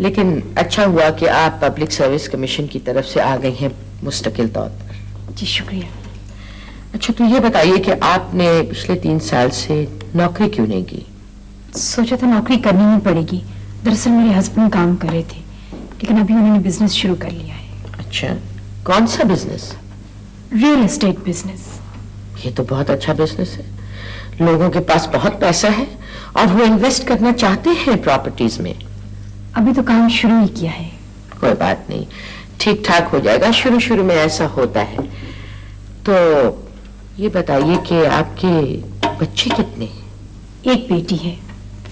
लेकिन अच्छा हुआ कि आप पब्लिक सर्विस कमीशन की तरफ से आ गई हैं मुस्तकिल तौर पर। जी शुक्रिया। अच्छा, तो ये बताइए कि आपने पिछले 3 साल से नौकरी क्यों नहीं की? सोचा था नौकरी करनी ही पड़ेगी। दरअसल मेरे हस्बैंड काम कर रहे थे, लेकिन अभी उन्होंने बिजनेस शुरू कर लिया है। अच्छा, कौन सा बिजनेस? Real estate business. ये तो बहुत अच्छा बिजनेस है। लोगों के पास बहुत पैसा है और वो इन्वेस्ट करना चाहते हैं प्रॉपर्टीज में। अभी तो काम शुरू ही किया है। कोई बात नहीं, ठीक ठाक हो जाएगा। शुरू शुरू में ऐसा होता है। तो ये बताइए कि आपके बच्चे कितने हैं? एक बेटी है,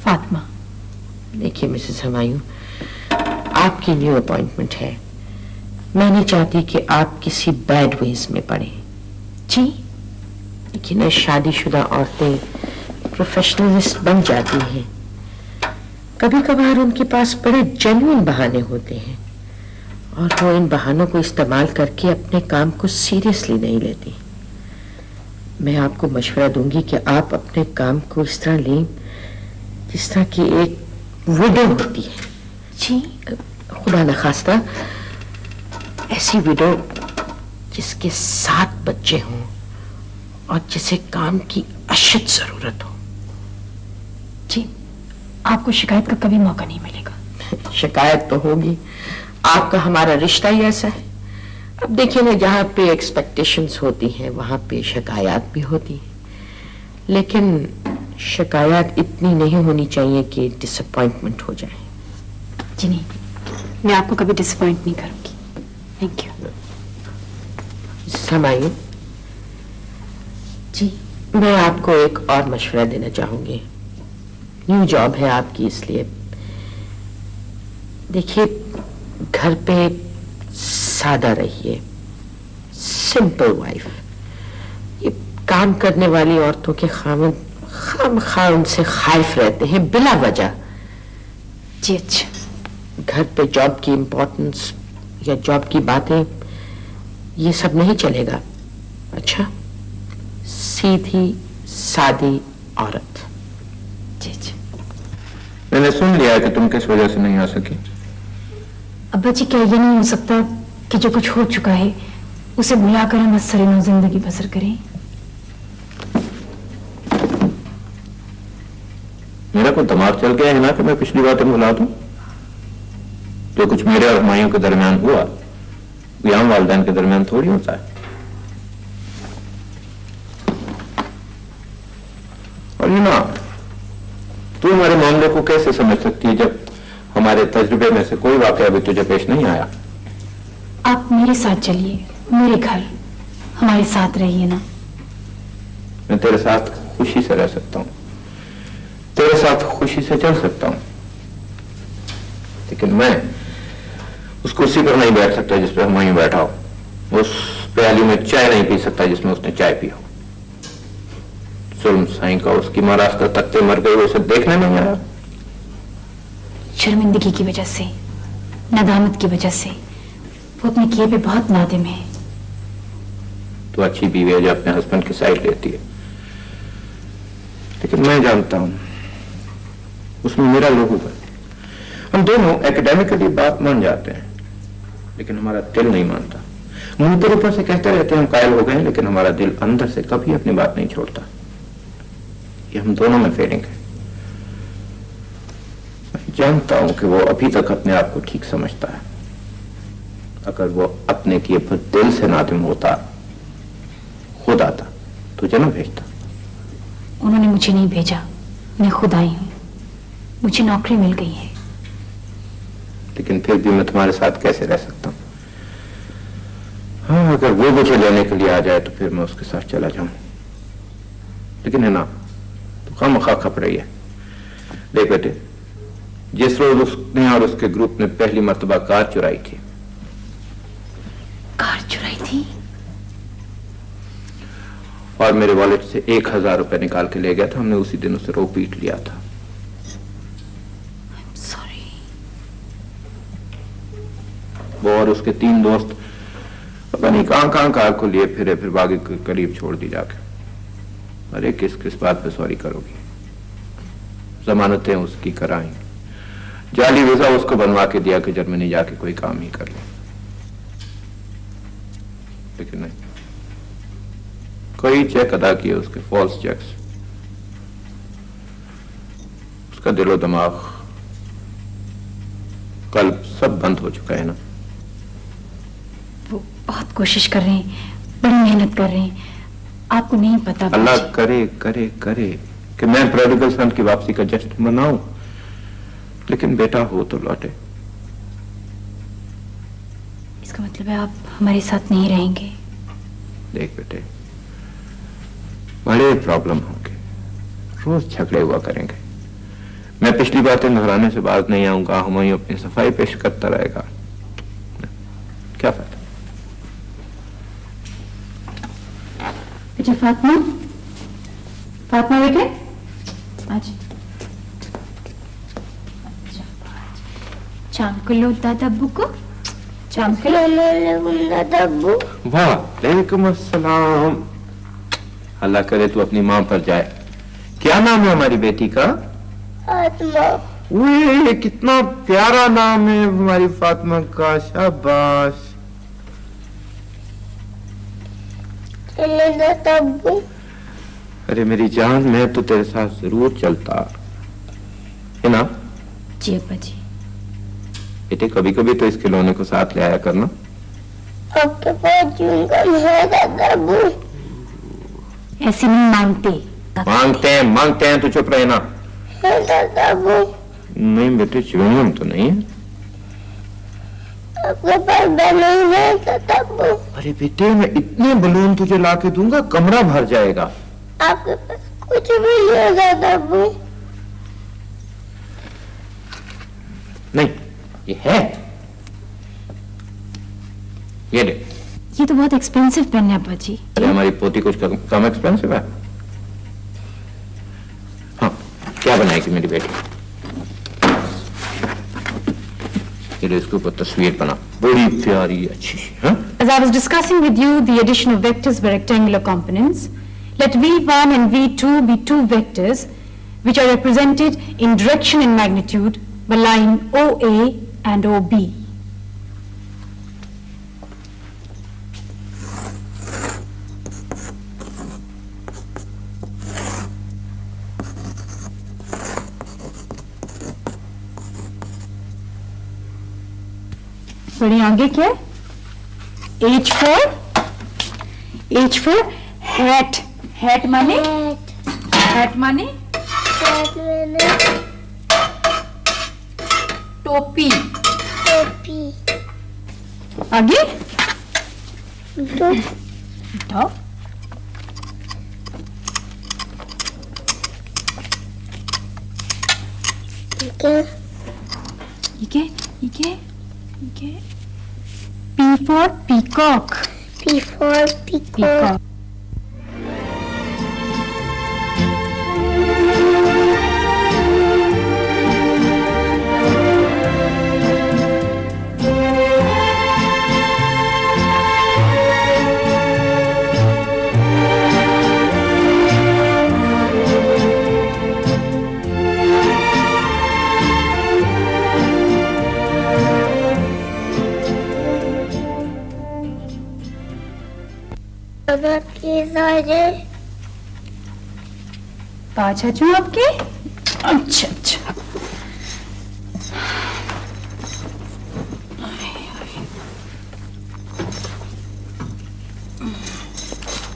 फातिमा। देखिए मिसेस हुमायूं, आपकी न्यू अपॉइंटमेंट है। मैं नहीं चाहती कि आप किसी बैड वेज में पड़े। जी। लेकिन शादीशुदा औरतें प्रोफेशनलिस्ट बन जाती हैं। कभी कभार उनके पास बड़े जेन्युइन बहाने होते हैं और वो इन बहानों को इस्तेमाल करके अपने काम को सीरियसली नहीं लेती। मैं आपको मशवरा दूंगी कि आप अपने काम को इस तरह लें जिस तरह की एक विडो होती है। जी। खुदा न खास्ता ऐसी विडो जिसके 7 बच्चे हों और जिसे काम की अशद जरूरत हो। जी, आपको शिकायत का कभी मौका नहीं मिलेगा। शिकायत तो होगी, आपका हमारा रिश्ता ही ऐसा है। अब देखिए ना, जहाँ पे एक्सपेक्टेशंस होती हैं वहाँ पे शिकायत भी होती है, लेकिन शिकायत इतनी नहीं होनी चाहिए कि डिसअपॉइंटमेंट हो जाए। जी नहीं, मैं आपको कभी डिसअपॉइंट नहीं करूंगी। Thank you. हुमायूं जी। मैं आपको एक और मशवरा देना चाहूंगी। न्यू जॉब है आपकी, इसलिए देखिए घर पे सादा रहिए, सिंपल वाइफ। ये काम करने वाली औरतों के खामखा उनसे खाइफ रहते हैं बिला वजह। जी अच्छा। घर पे जॉब की इम्पोर्टेंस या जॉब की बातें, ये सब नहीं चलेगा। अच्छा, सीधी सादी औरत। जी जी। मैंने सुन लिया कि तुम किस वजह से नहीं आ सकी। अब्बा जी, क्या ये नहीं हो सकता कि जो कुछ हो चुका है उसे भुलाकर हम असर जिंदगी बसर करें? मेरा कोई दिमाग चल गया है ना कि मैं पिछली बातें भुला दूं। जो कुछ मेरे और हुमायूं के दरमियान हुआ वो आम वालिदैन के दरमियान थोड़ी होता है। और ये ना, मामले को कैसे समझ सकती है जब हमारे तजुर्बे में से कोई वाकया अभी तुझे पेश नहीं आया? आप मेरे साथ चलिए, मेरे घर, हमारे साथ रहिए ना। मैं तेरे साथ खुशी से रह सकता हूँ, तेरे साथ खुशी से चल सकता हूँ, लेकिन मैं उस कुर्सी पर नहीं बैठ सकता जिस पर हम वहीं बैठा हो, उस प्याली में चाय नहीं पी सकता जिसमें उसने चाय पी हो। जुल्म साईं का उसकी महाराष्ट्र तख्ते मर गई, उसे देखने नहीं आया। शर्मिंदगी की वजह से, नदामत की वजह से वो अपने किए पे बहुत नादिम है। तो अच्छी बीवी है जो अपने हस्बैंड की साइड लेती है, लेकिन मैं जानता हूं उसमें मेरा लोगों है। हम दोनों एकेडमिकली बात मान जाते हैं, लेकिन हमारा दिल नहीं मानता। मुंह पर ऊपर से कहते रहते हैं हम कायल हो गए, लेकिन हमारा दिल अंदर से कभी अपनी बात नहीं छोड़ता। ये हम दोनों में फीलिंग है। मैं जानता हूं कि वो अभी तक अपने आप को ठीक समझता है। अगर वो अपने किए पर दिल से नादिम होता, खुद आता, तुझे ना भेजता। उन्होंने मुझे नहीं भेजा, मैं खुद आई हूं। मुझे नौकरी मिल गई है। लेकिन फिर भी मैं तुम्हारे साथ कैसे रह सकता हूं? हाँ, अगर वो मुझे लेने के लिए आ जाए तो फिर मैं उसके साथ चला जाऊं, लेकिन है ना, तो खामखा खप रही है। देख बेटे, जिस रोज उसने और उसके ग्रुप ने पहली मर्तबा कार चुराई थी, कार चुराई थी और मेरे वॉलेट से 1000 रुपए निकाल के ले गया था, हमने उसी दिन उसे रो पीट लिया था। सॉरी। वो और उसके 3 दोस्त पता नहीं कहां कार को लिए फिरे, फिर बागी के करीब छोड़ दी जाके। अरे किस किस बात पे सॉरी करोगी? जमानतें उसकी कराई, जाली वीजा उसको बनवा के दिया कि जर्मनी जाके कोई काम ही कर ले, लेकिन नहीं, कई चेक अदा किए उसके, फॉल्स चेक्स। उसका दिलो दिमाग, कल्ब सब बंद हो चुका है ना। वो बहुत कोशिश कर रहे हैं, बड़ी मेहनत कर रहे हैं। आपको नहीं पता। अल्लाह करे करे करे कि मैं प्रोडिगल सन की वापसी का जश्न मनाऊं, लेकिन बेटा हो तो लौटे। इसका मतलब है आप हमारे साथ नहीं रहेंगे? देख बेटे, बड़े प्रॉब्लम होंगे, रोज झगड़े हुआ करेंगे। मैं पिछली बातें दोहराने से बाज नहीं आऊंगा, हम वहीं अपनी सफाई पेश करता रहेगा, क्या फायदा? बेटा फातिमा, फातिमा बेटे आज चाम को लो दादा अब्बू को, चाम को लो। वालेकुम अस्सलाम। अल्लाह करे तू अपनी मां पर जाए। क्या नाम है हमारी बेटी का? फातिमा। ये कितना प्यारा नाम है हमारी फातिमा का, शाबाश। अरे मेरी जान, मैं तो तेरे साथ जरूर चलता है ना? जी अब्बा जी। बेटे कभी कभी तो इस खिलौने को साथ ले आया करना। आपके पास च्युइंगम है दादा अब्बू? ऐसे नहीं मांगते। मांगते हैं तो चुप रहना। है दादा अब्बू? नहीं बेटे, च्युइंगम तो नहीं है। आपके पास बैलून है दादा अब्बू? अरे बेटे, मैं इतने बलून तुझे ला के दूंगा, कमरा भर जाएगा। आपके पास कुछ भी नहीं है दादा अब्बू? नहीं, ये है, ये ले। ये तो बहुत एक्सपेंसिव पेन है अब्बा जी। अरे हमारी पोती कुछ कम एक्सपेंसिव है। हाँ, क्या बनाएगी मेरी बेटी? ये इसके ऊपर तस्वीर बना, बड़ी प्यारी अच्छी। हाँ? As I was discussing with you the addition of vectors by rectangular components, let V1 and V2 be two vectors which are represented in direction and magnitude by line OA and OB. बड़ी आगे क्या है? H for hat माने? Hat. hat माने? Hat मैंने टोपी। टोपी। आगे दो। उठाओ। ठीक है। ये P for peacock. P for peacock. Peacock. बाबा के सारे पाँच है आपके। अच्छा अच्छा।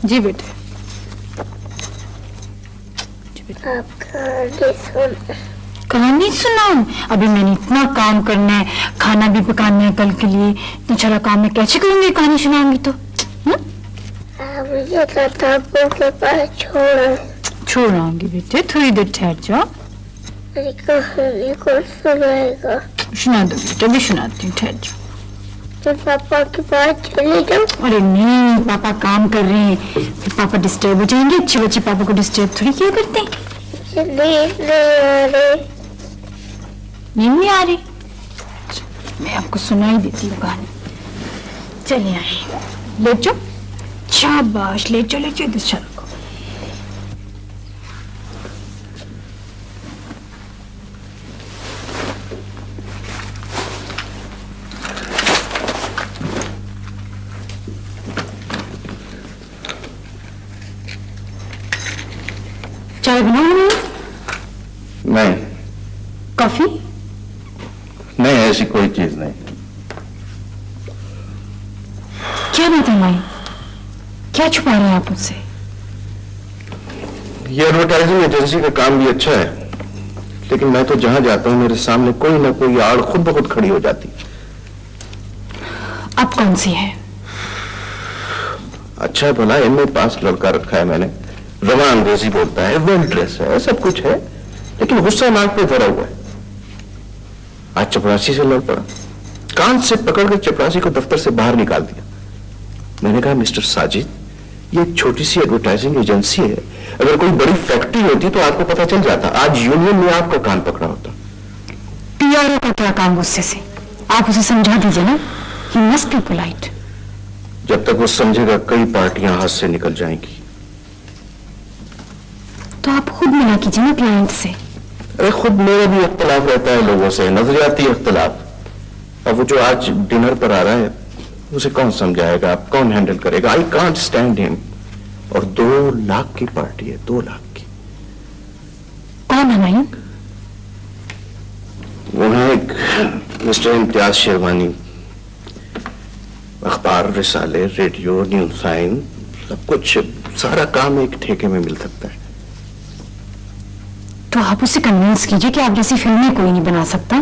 जी बेटे। आप कहानी सुन। कहानी सुनाऊं? अभी मैंने इतना काम करना है, खाना भी पकाना है कल के लिए। इतना सारा काम मैं कैसे करूंगी कहानी सुनाऊंगी तो? मुझे किताबों के पास छोड़ आऊंगी बेटे, थोड़ी देर ठहर जाओ। मेरी कहानी कौन सुनाएगा? सुना दो बेटे, अभी सुनाती हूँ, ठहर जाओ। तो पापा के पास चले जाओ। अरे नहीं, पापा काम कर रहे हैं, फिर पापा डिस्टर्ब हो जाएंगे। अच्छे बच्चे पापा को डिस्टर्ब थोड़ी किया करते हैं। नींद नहीं आ रही। नींद नहीं आ रही? मैं आपको सुनाई देती हूँ कहानी। चलिए आए, ले जाओ। शाबाश, ले चलो इधर चलो। चाय बनाओ? नहीं। कॉफी? नहीं, ऐसी कोई चीज नहीं। क्या बात है माई, क्या छुपा रहे हैं आप मुझसे? ये एडवर्टाइजिंग एजेंसी का काम भी अच्छा है, लेकिन मैं तो जहां जाता हूं मेरे सामने कोई ना कोई आड़ खुद ब खुद खड़ी हो जाती। अब कौन सी है? अच्छा भला एमए पास लड़का रखा है मैंने, रवा अंग्रेजी बोलता है, वेल ड्रेस है, सब कुछ है, लेकिन गुस्सा नाक पे धरा हुआ है। आज चपरासी से लड़ पड़ा, कान से पकड़ के चपरासी को दफ्तर से बाहर निकाल दिया। मैंने कहा मिस्टर साजिद, ये एक छोटी सी एडवर्टाइजिंग एजेंसी है, अगर कोई बड़ी फैक्ट्री होती तो आपको पता चल जाता। आज यूनियन में आपका कान पकड़ा होता। पीआरओ का क्या काम गुस्से से? आप उसे समझा दीजिए ना, ही मस्ट बी पोलाइट। जब तक वो समझेगा कई पार्टियां हाथ से निकल जाएंगी। तो आप खुद मिला कीजिए ना क्लाइंट से। अरे खुद मेरा भी इख्तलाफ रहता है लोगों से, नजरियाती इख्तलाफ। अब वो जो आज डिनर पर आ रहा है उसे कौन समझाएगा, आप कौन हैंडल करेगा? I can't stand him. और 2 लाख की पार्टी है, 2 लाख की। कौन है मायूं? वो है एक मिस्टर इम्तियाज शेरवानी। अखबार, रिसाले, रेडियो, न्यूज साइन, सब कुछ, सारा काम एक ठेके में मिल सकता है। तो आप उसे कन्विंस कीजिए कि आप जैसी फिल्में कोई नहीं बना सकता।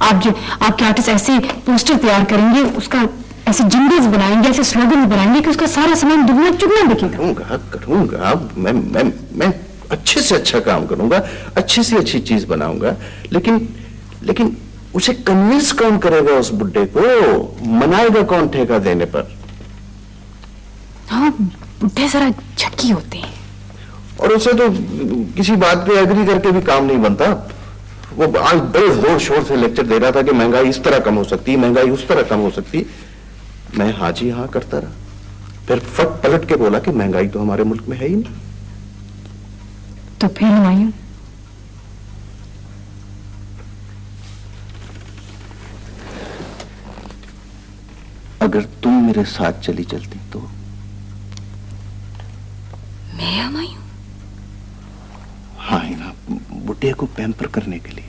आपके आर्टिस्ट ऐसे पोस्टर तैयार करेंगे, उसका ऐसे जिंगल्स बनाएंगे, ऐसे स्लोगन बनाएंगे कि उसका सारा सामान दुगना चुगना बिकेगा। करूंगा मैं अच्छे से अच्छा काम करूंगा, अच्छी से अच्छी चीज बनाऊंगा, लेकिन उसे कन्विंस कौन करेगा? उस बुड्ढे को मनाएगा कौन ठेका देने पर? हाँ, बुड्ढे जरा झक्की होते हैं। और उसे तो किसी बात पे एग्री करके भी काम नहीं बनता। वो आज बड़े जोर शोर से लेक्चर दे रहा था कि महंगाई इस तरह कम हो सकती, महंगाई उस तरह कम हो सकती। मैं हाजी हाँ करता रहा, फिर फट पलट के बोला कि महंगाई तो हमारे मुल्क में है ही नहीं। तो फिर मायूं, अगर तुम मेरे साथ चली चलती तो? मैं मायूं? हाँ, ना बुढ़े को पैम्पर करने के लिए।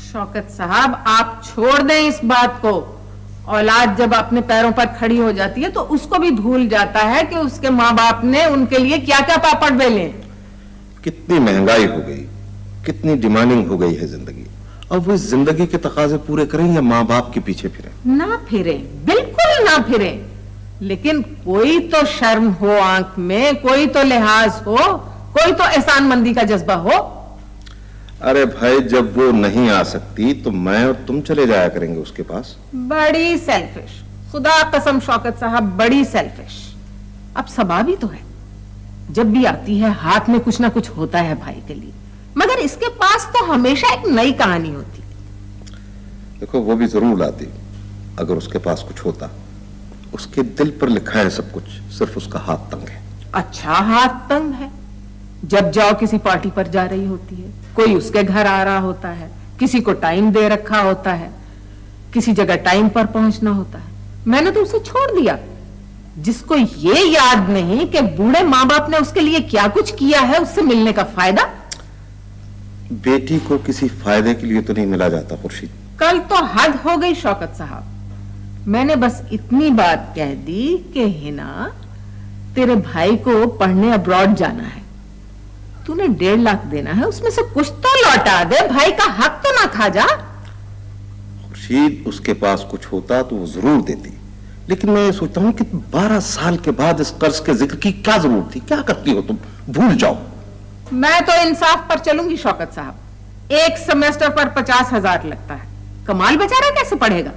शौकत साहब, आप छोड़ दें इस बात को। औलाद जब अपने पैरों पर खड़ी हो जाती है तो उसको भी भूल जाता है कि उसके माँ बाप ने उनके लिए क्या क्या पापड़ बेले। कितनी महंगाई हो गई, कितनी डिमांडिंग हो गई है जिंदगी। अब वो इस जिंदगी के तकाजे पूरे करें या माँ बाप के पीछे फिरें? ना फिरे, बिल्कुल ना फिरे, लेकिन कोई तो शर्म हो आंख में, कोई तो लिहाज हो, कोई तो एहसानमंदी का जज्बा हो। अरे भाई, जब वो नहीं आ सकती तो मैं और तुम चले जाया करेंगे उसके पास। बड़ी सेल्फिश, खुदा कसम शौकत साहब, बड़ी सेल्फिश। अब सबाब ही तो है, जब भी आती है हाथ में कुछ ना कुछ होता है भाई के लिए, मगर इसके पास तो हमेशा एक नई कहानी होती। देखो, वो भी जरूर लाती अगर उसके पास कुछ होता। उसके दिल पर लिखा है सब कुछ, सिर्फ उसका हाथ तंग है। अच्छा, हाथ तंग है? जब जाओ किसी पार्टी पर जा रही होती है, कोई उसके घर आ रहा होता है, किसी को टाइम दे रखा होता है, किसी जगह टाइम पर पहुंचना होता है। मैंने तो उसे छोड़ दिया, जिसको ये याद नहीं कि बूढ़े माँ बाप ने उसके लिए क्या कुछ किया है, उससे मिलने का फायदा। बेटी को किसी फायदे के लिए तो नहीं मिला जाता खुर्शीद। कल तो हद हो गई शौकत साहब, मैंने बस इतनी बात कह दी कि हिना, तेरे भाई को पढ़ने अब्रॉड जाना है, तूने 1.5 लाख देना है, उसमें से कुछ तो लौटा दे, भाई का हक तो ना खा जा। खुर्शीद, उसके पास कुछ होता तो वो जरूर देती, लेकिन मैं ये सोचता हूँ कि 12 साल के बाद इस कर्ज के जिक्र की क्या जरूरत थी? क्या करती हो तुम? भूल जाओ। मैं तो इंसाफ पर चलूंगी शौकत साहब। एक सेमेस्टर पर 50,000 लगता है, कमाल बेचारा कैसे पढ़ेगा?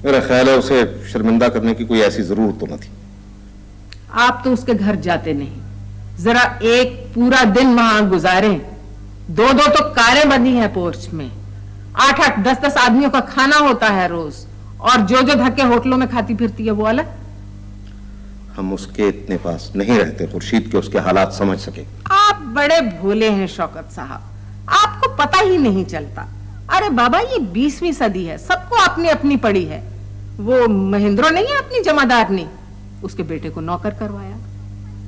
मेरा ख्याल है उसे शर्मिंदा करने की कोई ऐसी जरूरत तो न थी। आप तो उसके घर जाते नहीं, जरा एक पूरा दिन वहां गुजारे। 2-2 तो कारें बंधी हैं पोर्च में, 8-8, 10-10 आदमियों का खाना होता है रोज, और जो जो धक्के होटलों में खाती फिरती है वो अलग। हम उसके इतने पास नहीं रहते खुर्शीद के उसके हालात समझ सके। आप बड़े भोले हैं शौकत साहब, आपको पता ही नहीं चलता। अरे बाबा, ये 20वीं सदी है, सबको अपनी अपनी पड़ी है। वो महेंद्रो नहीं है अपनी जमादारनी, उसके बेटे को नौकर करवाया,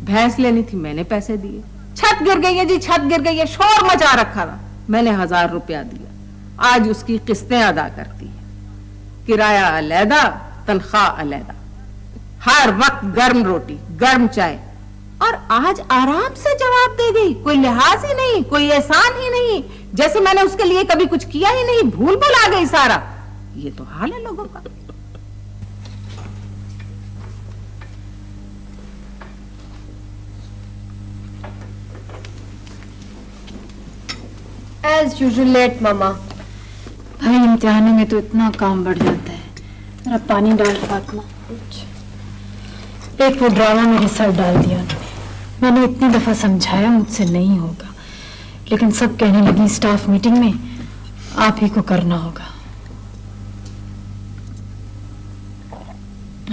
भैंस लेनी थी, मैंने पैसे दिए, छत गिर गई है जी, छत गिर गई है, शोर मचा रखा था, मैंने 1000 रुपया दिया, आज उसकी किस्तें अदा करती है, किराया अलहदा, तनख्वाह अलहदा, हर वक्त गर्म रोटी गर्म चाय, और आज आराम से जवाब दे गई, कोई लिहाज ही नहीं, कोई एहसान ही नहीं, जैसे मैंने उसके लिए कभी कुछ किया ही नहीं, भूल भुला गई सारा। ये तो हाल है लोगों का। एज यूजुअल लेट मामा। भाई, इम्तिहानों में तो इतना काम बढ़ जाता है। जरा पानी डाल फातिमा। एक वो ड्रामा मेरे सर डाल दिया उन्होंने। मैंने इतनी दफा समझाया मुझसे नहीं होगा, लेकिन सब कहने लगी स्टाफ मीटिंग में आप ही को करना होगा।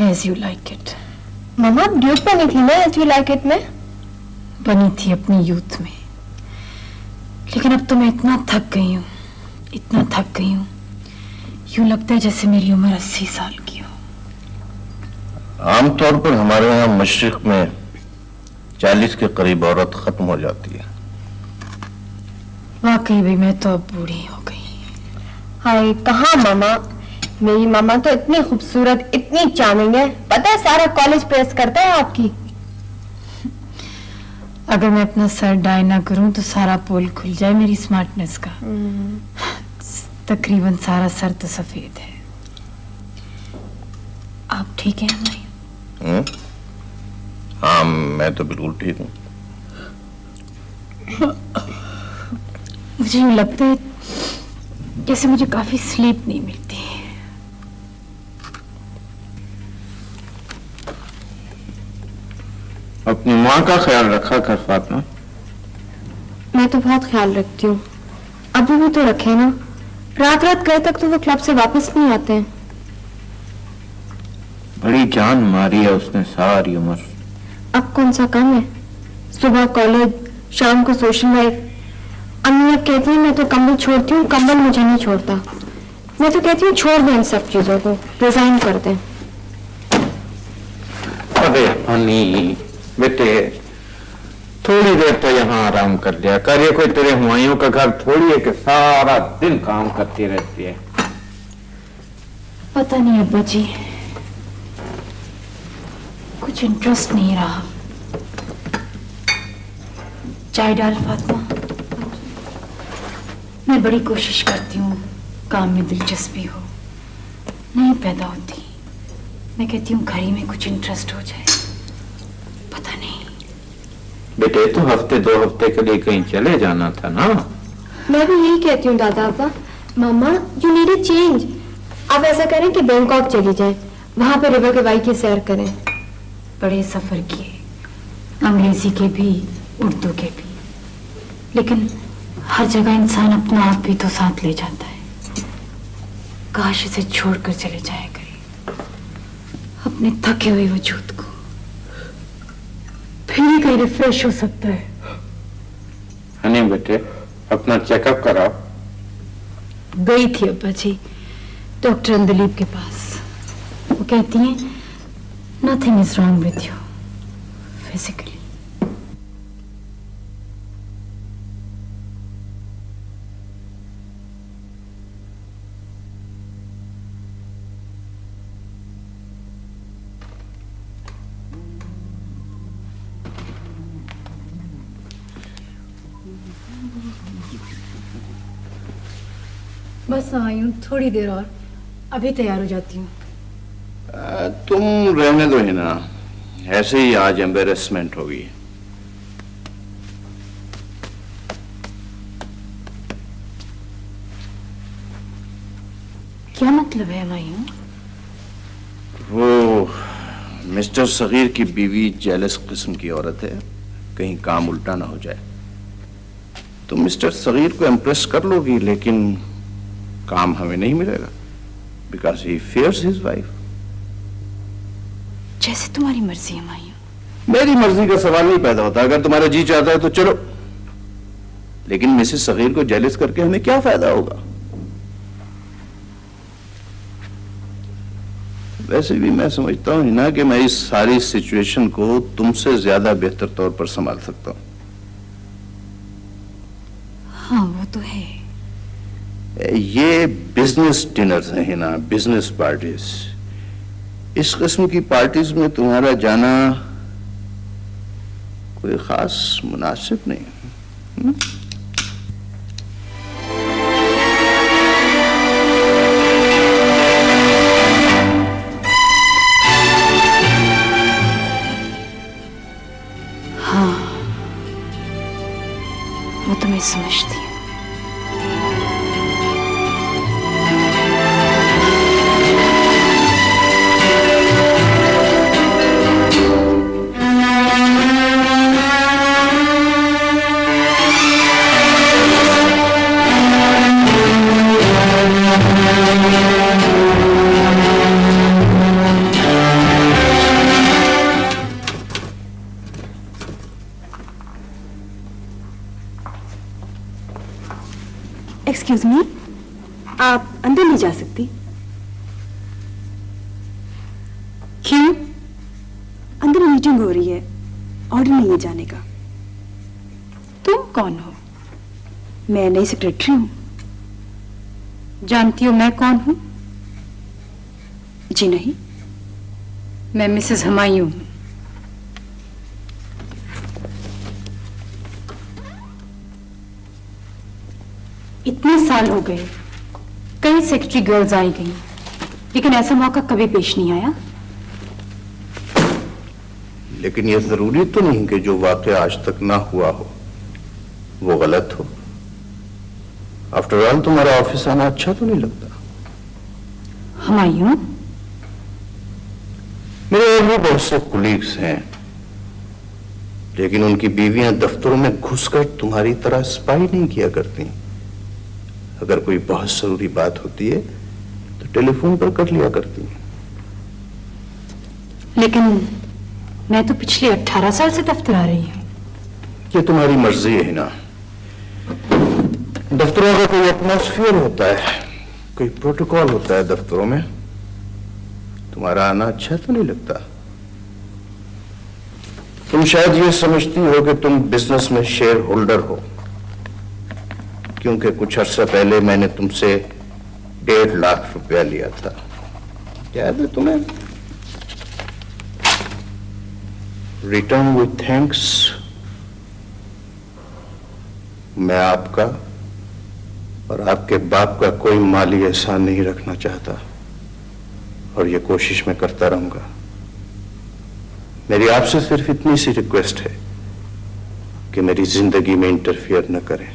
As you like it. मामा, आप ड्यूट बनी थी ना एज यू लाइक इट में? बनी थी अपनी यूथ में, लेकिन अब तो मैं इतना थक गई हूँ, इतना थक गई हूँ, यूं लगता है जैसे मेरी उम्र 80 साल की हो। आमतौर पर हमारे यहाँ मशरिक में 40 के करीब औरत खत्म हो जाती है। वाकई भी मैं तो अब बूढ़ी हो गई। हाय, कहाँ मामा, मेरी मामा तो इतनी खूबसूरत, इतनी चार्मिंग है, पता है सारा कॉलेज प्रेस करता है आपकी। अगर मैं अपना सर डाई ना करूं तो सारा पोल खुल जाए मेरी स्मार्टनेस का। तकरीबन सारा सर तो सफेद है। आप ठीक हैं भाई? हाँ, मैं तो बिल्कुल ठीक हूँ। मुझे यूं लगता है जैसे मुझे काफी स्लीप नहीं मिलती। अपनी माँ का ख्याल रखा कर फातिमा। मैं तो बहुत ख्याल रखती हूँ, अभी भी तो रखे ना। रात रात गए तक तो वो क्लब से वापस नहीं आते हैं। बड़ी जान मारी है उसने सारी उम्र। अब कौन सा कम है, सुबह कॉलेज, शाम को सोशल लाइफ। अम्मी अब कहती है मैं तो कंबल छोड़ती हूँ, कंबल मुझे नहीं छोड़ता। मैं तो कहती हूँ छोड़ दें इन सब चीजों को, रिजाइन कर दें। अरे हनी बेटे, थोड़ी देर तो यहाँ आराम कर लिया कर। ये कोई तेरे हुमायूं का घर थोड़ी है कि सारा दिन काम करती रहती है। पता नहीं अब्बा जी, कुछ इंटरेस्ट नहीं रहा। चाय डाल फातिमा। मैं बड़ी कोशिश करती हूँ काम में दिलचस्पी हो, नहीं पैदा होती। मैं कहती हूँ घर ही में कुछ इंटरेस्ट हो जाए, पता नहीं। बेटे तो हफ्ते 2 हफ्ते के लिए कहीं चले जाना था ना। मैं भी यही कहती हूँ दादा अब्बा। मामा यू नीड अ चेंज। आप ऐसा करें कि बैंकॉक चली जाए, वहां पे रिवर के वाई की सैर करें। बड़े सफर किए, अंग्रेजी के भी उर्दू के भी, लेकिन हर जगह इंसान अपना आप भी तो साथ ले जाता है। काश इसे छोड़कर चले जाया करे अपने थके हुए वजूद को, फिर ही कहीं रिफ्रेश हो सकता है। हनी बेटे अपना चेकअप कराओ। गई थी अब्बा जी डॉक्टर अंदलीब के पास। वो कहती हैं nothing is wrong with you physically. बस आई हूँ, थोड़ी देर और, अभी तैयार हो जाती हूँ। तुम रहने दो ही ना, ऐसे ही आज एम्बेरसमेंट होगी। क्या मतलब है हमायूं? वो मिस्टर सगीर की बीवी जेलस किस्म की औरत है, कहीं काम उल्टा ना हो जाए। तो मिस्टर सगीर को इम्प्रेस कर लोगी, लेकिन काम हमें नहीं मिलेगा, because he fears his wife. जैसे तुम्हारी मर्जी है हमायूं। मेरी मर्जी का सवाल नहीं पैदा होता। अगर तुम्हारा जी चाहता है तो चलो, लेकिन मिसेस सगीर को जेलस करके हमें क्या फायदा होगा? वैसे भी मैं समझता हूं ना कि मैं इस सारी सिचुएशन को तुमसे ज्यादा बेहतर तौर पर संभाल सकता हूं। हाँ वो तो है। ये बिजनेस डिनर्स हैं ना, बिजनेस पार्टीज। इस किस्म की पार्टीज में तुम्हारा जाना कोई खास मुनासिब नहीं। हाँ वो तो मैं समझती हूँ। एक्सक्यूज मी, आप अंदर नहीं जा सकती? क्यों? अंदर मीटिंग हो रही है, ऑर्डर नहीं है जाने का। तुम कौन हो? मैं नई सेक्रेटरी हूँ। जानती हो मैं कौन हूँ? जी नहीं। मैं मिसेस हमायूं हूँ। इतने साल हो गए, कई सेक्रेटरी गर्ल्स आई गई, लेकिन ऐसा मौका कभी पेश नहीं आया। लेकिन यह जरूरी तो नहीं कि जो वाकया आज तक ना हुआ हो वो गलत हो। आफ्टर ऑल तुम्हारा ऑफिस आना अच्छा तो नहीं लगता? हमायूं, मेरे और भी बहुत से कुलीग्स हैं, लेकिन उनकी बीवियां दफ्तरों में घुसकर तुम्हारी तरह स्पाई नहीं किया करती। अगर कोई बहुत जरूरी बात होती है तो टेलीफोन पर कर लिया करती हैं। लेकिन मैं तो पिछले 18 साल से दफ्तर आ रही हूँ। ये तुम्हारी मर्जी है ना। दफ्तरों का कोई एटमॉस्फेयर होता है, कोई प्रोटोकॉल होता है दफ्तरों में। तुम्हारा आना अच्छा तो नहीं लगता? तुम शायद ये समझती हो कि तुम बिजनेस में शेयर होल्डर हो, क्योंकि कुछ अर्सा पहले मैंने तुमसे 1.5 लाख रुपया लिया था। याद है तुम्हें? Return with thanks. मैं आपका और आपके बाप का कोई माली एहसान नहीं रखना चाहता, और ये कोशिश मैं करता रहूंगा। मेरी आपसे सिर्फ इतनी सी रिक्वेस्ट है कि मेरी जिंदगी में इंटरफियर न करें।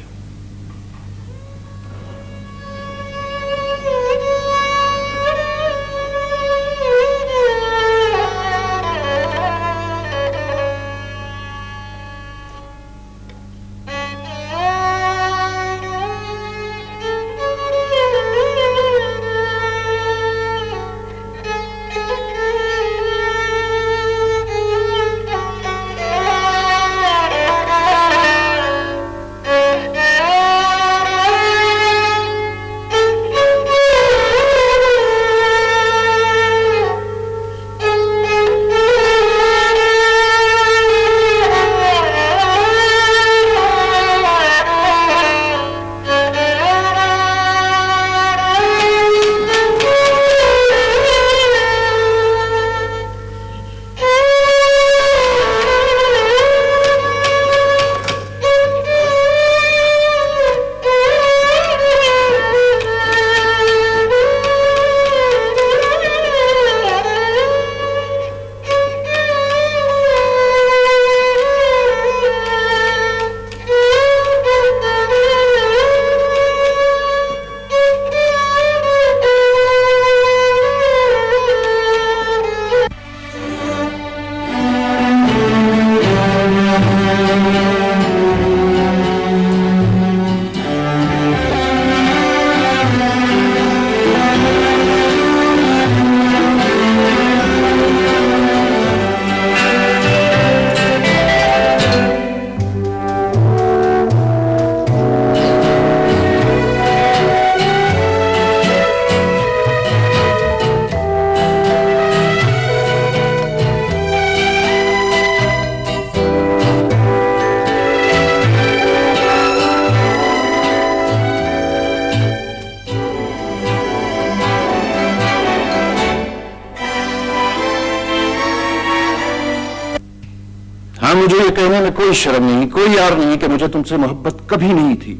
मुझे ये कहने में कोई शर्म नहीं, कोई यार नहीं कि मुझे तुमसे मोहब्बत कभी नहीं थी।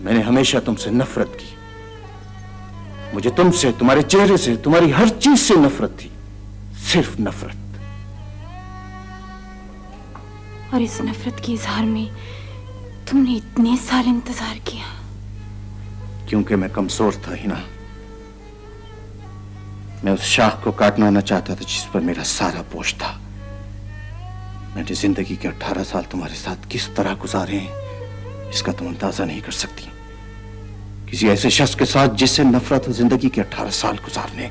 मैंने हमेशा तुमसे नफरत की। मुझे तुमसे, तुम्हारे चेहरे से, तुम्हारी हर चीज से नफरत थी, सिर्फ नफरत। और इस नफरत के इजहार में तुमने इतने साल इंतजार किया? क्योंकि मैं कमजोर था ही ना। मैं उस शाख को काटना ना चाहता था जिस पर मेरा सारा बोझ था। मैंने जिंदगी के 18 साल तुम्हारे साथ किस तरह गुजारे हैं इसका तुम अंदाजा नहीं कर सकती। किसी ऐसे शख्स के साथ जिससे नफरत हो जिंदगी के 18 साल गुजारने।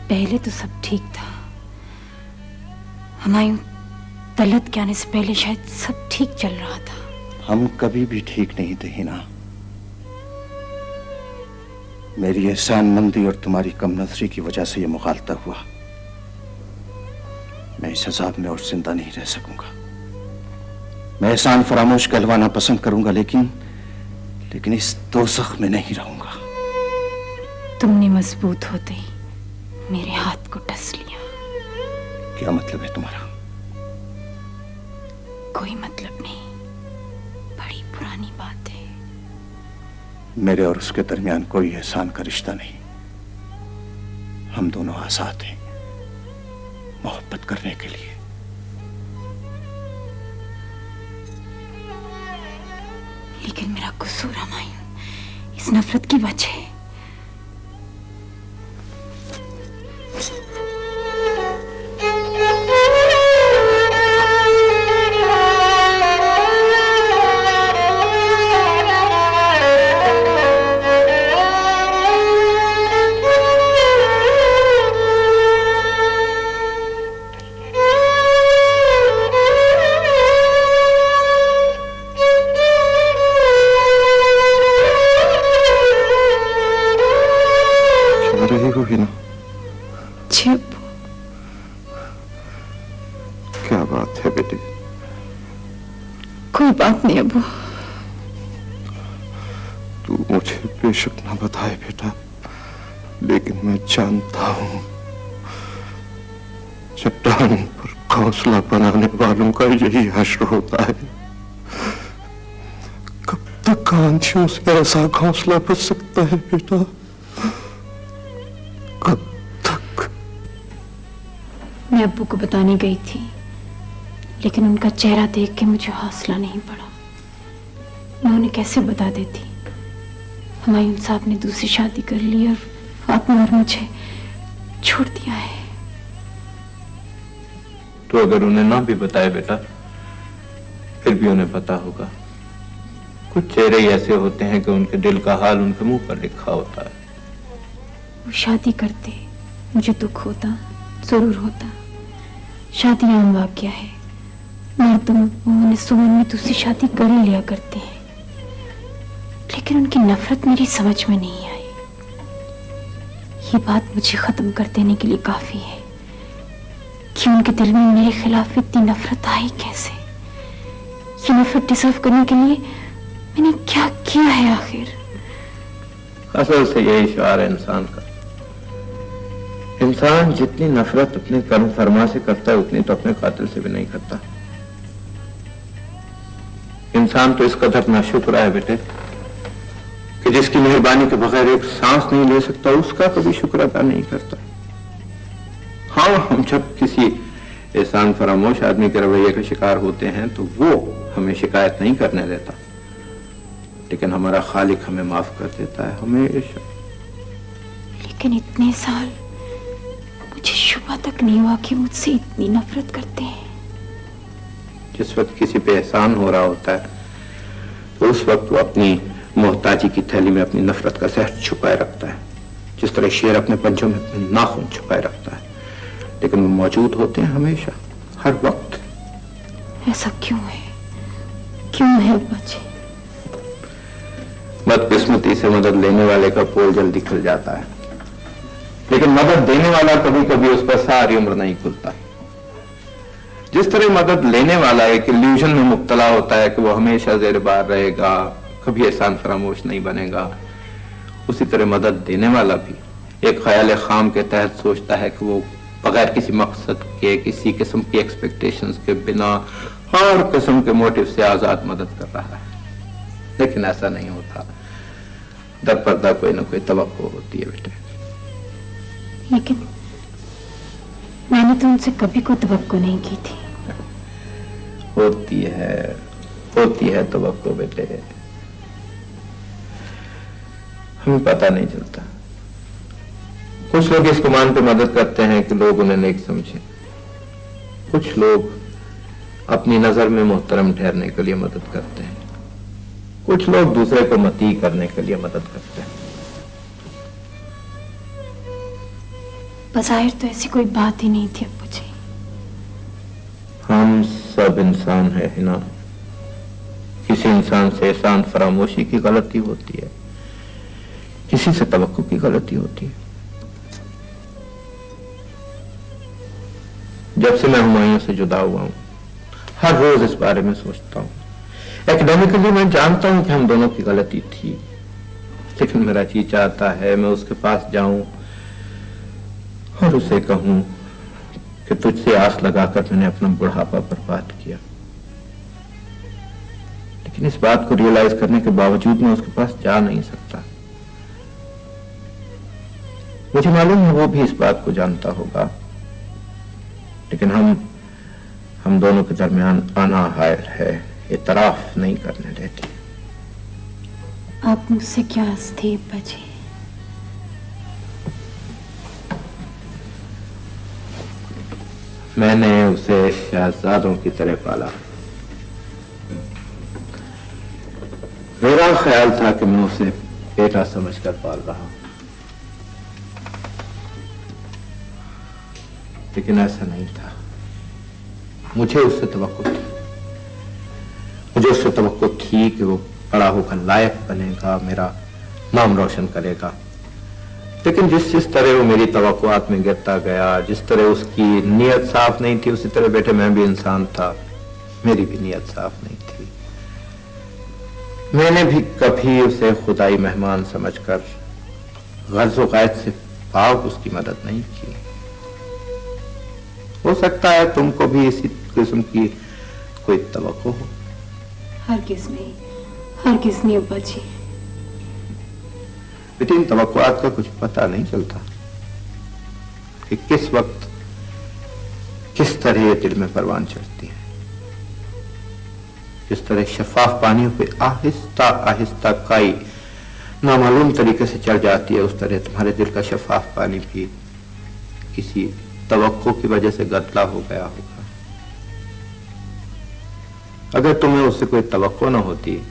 पहले तो सब ठीक था, हुमायूं तलत के आने से पहले शायद सब ठीक चल रहा था। हम कभी भी ठीक नहीं थे हिना। मेरी एहसानमंदी और तुम्हारी कम नजरी की वजह से यह मुखालता हुआ। मैं इस अजाब में और जिंदा नहीं रह सकूंगा। मैं एहसान फरामोश कहलवाना पसंद करूंगा, लेकिन इस दोज़ख में नहीं रहूंगा। तुमने मजबूत होते ही मेरे हाथ को टस लिया। क्या मतलब है तुम्हारा? कोई मतलब नहीं, बड़ी पुरानी बात है। मेरे और उसके दरमियान कोई एहसान का रिश्ता नहीं। हम दोनों आजाद हैं मोहब्बत करने के लिए। लेकिन मेरा कसूर हुमायूं, इस नफरत की वजह। क्या बात है बेटे? कोई बात नहीं अब्बू। तू मुझे बेशक न बताए बेटा, लेकिन मैं जानता हूं चट्टान पर घोंसला बनाने वालों का यही हश्र होता है। कब तक आंधियों से ऐसा घोंसला बच सकता है बेटा? कब तक? मैं अब्बू को बताने गई थी, लेकिन उनका चेहरा देख के मुझे हौसला नहीं पड़ा। मैं उन्हें कैसे बता देती? हुमायूं साहब ने दूसरी शादी कर ली और फातिमा और मुझे छोड़ दिया है। तो अगर उन्हें ना भी बताए बेटा, फिर भी उन्हें पता होगा। कुछ चेहरे ही ऐसे होते हैं कि उनके दिल का हाल उनके मुंह पर लिखा होता है। वो शादी करते, मुझे दुख होता, जरूर होता। शादी आम वाकया है, मर्दों ने सुमन में दूसरी शादी कर ही लिया करते हैं, लेकिन उनकी नफरत मेरी समझ में नहीं आई। ये बात मुझे खत्म कर देने के लिए काफी है कि उनके दिल में मेरे खिलाफ इतनी नफरत आई कैसे। ये नफरत डिजर्व करने के लिए मैंने क्या किया है आखिर? असल से यही शुआर है इंसान का। इंसान जितनी नफरत अपने कर्म फरमा से करता है, उतनी तो अपने कातिल से भी नहीं करता। इंसान तो इस कदर नाशुक्र है बेटे कि जिसकी मेहरबानी के बगैर एक सांस नहीं ले सकता, उसका कभी शुक्र अदा नहीं करता। हाँ, हम जब किसी एहसान फरामोश आदमी के रवैये का शिकार होते हैं तो वो हमें शिकायत नहीं करने देता, लेकिन हमारा खालिक हमें माफ कर देता है हमेशा। लेकिन इतने साल मुझे शुबा तक नहीं हुआ कि मुझसे इतनी नफरत करते हैं। जिस वक्त किसी पे एहसान हो रहा होता है तो उस वक्त वो अपनी मोहताजी की थैली में अपनी नफरत का जहर छुपाए रखता है, जिस तरह शेर अपने पंजों में अपने नाखून छुपाए रखता है, लेकिन वो मौजूद होते हैं हमेशा, हर वक्त। ऐसा क्यों है? क्यों है बच्चे? बदकिस्मती से मदद लेने वाले का पोल जल्दी खुल जाता है, लेकिन मदद देने वाला कभी कभी उस पर सारी उम्र नहीं खुलता। जिस तरह मदद लेने वाला एक इल्यूजन में मुब्तला होता है कि वो हमेशा ज़ेर बार रहेगा, कभी एहसान फरामोश नहीं बनेगा, उसी तरह मदद देने वाला भी एक ख्याल खाम के तहत सोचता है कि वो बगैर किसी मकसद के, किसी किस्म की एक्सपेक्टेशंस के बिना, हर किस्म के मोटिव से आजाद मदद कर रहा है। लेकिन ऐसा नहीं होता, दर पर्दा कोई ना कोई तवक्को होती है बेटे। लेकिन मैंने तो उनसे कभी कोई तवक्को नहीं की थी। होती है तवक्को बेटे, हमें पता नहीं चलता। कुछ लोग इस गुमान पे मदद करते हैं कि लोग उन्हें नेक समझे, कुछ लोग अपनी नजर में मोहतरम ठहरने के लिए मदद करते हैं, कुछ लोग दूसरे को मती करने के लिए मदद करते हैं। बज़ाहिर तो ऐसी कोई बात ही नहीं थी अब्बू जी। हम सब इंसान है ना, किसी इंसान से एहसान फरामोशी की गलती होती है, किसी से तवक्को की गलती होती है। जब से मैं हुमायूं से जुदा हुआ हूं, हर रोज इस बारे में सोचता हूं। एकेडमिकली मैं जानता हूं कि हम दोनों की गलती थी, लेकिन मेरा जी चाहता है मैं उसके पास जाऊं और उसे कहूं कि तुझसे आस लगाकर मैंने अपना बुढ़ापा बर्बाद किया। लेकिन इस बात को रियलाइज करने के बावजूद मैं उसके पास जा नहीं सकता। मुझे मालूम है वो भी इस बात को जानता होगा, लेकिन हम दोनों के दरमियान आना हायल है, इतराफ नहीं करने देती। आप मुझसे क्या हंसते बचे? मैंने उसे शहजादों की तरह पाला। मेरा ख्याल था कि मैं उसे बेटा समझकर पाल रहा हूं, लेकिन ऐसा नहीं था। मुझे उससे तवक्को थी कि वो बड़ा होकर लायक बनेगा, मेरा नाम रोशन करेगा, लेकिन जिस तरह वो मेरी तवक्कुआत में गिरता गया, जिस तरह उसकी नीयत साफ नहीं थी, उसी तरह बेटे मैं भी इंसान था, मेरी भी नीयत साफ नहीं थी। मैंने भी कभी उसे खुदाई मेहमान समझकर गर्ज़ व ग़ायत से पाक उसकी मदद नहीं की। हो सकता है तुमको भी इसी किस्म की कोई तवक्को हो। हरगिज़ नहीं अब्बा जी। बेटे इन तवक्कुआत का कुछ पता नहीं चलता कि किस वक्त किस तरह ये दिल में परवान चढ़ती है। जिस तरह शफाफ पानियों पे आहिस्ता आहिस्ता काई नामालूम तरीके से चढ़ जाती है, उस तरह तुम्हारे दिल का शफाफ पानी भी किसी तवक्को की वजह से गदला हो गया होगा। अगर तुम्हें उससे कोई तवक्को न होती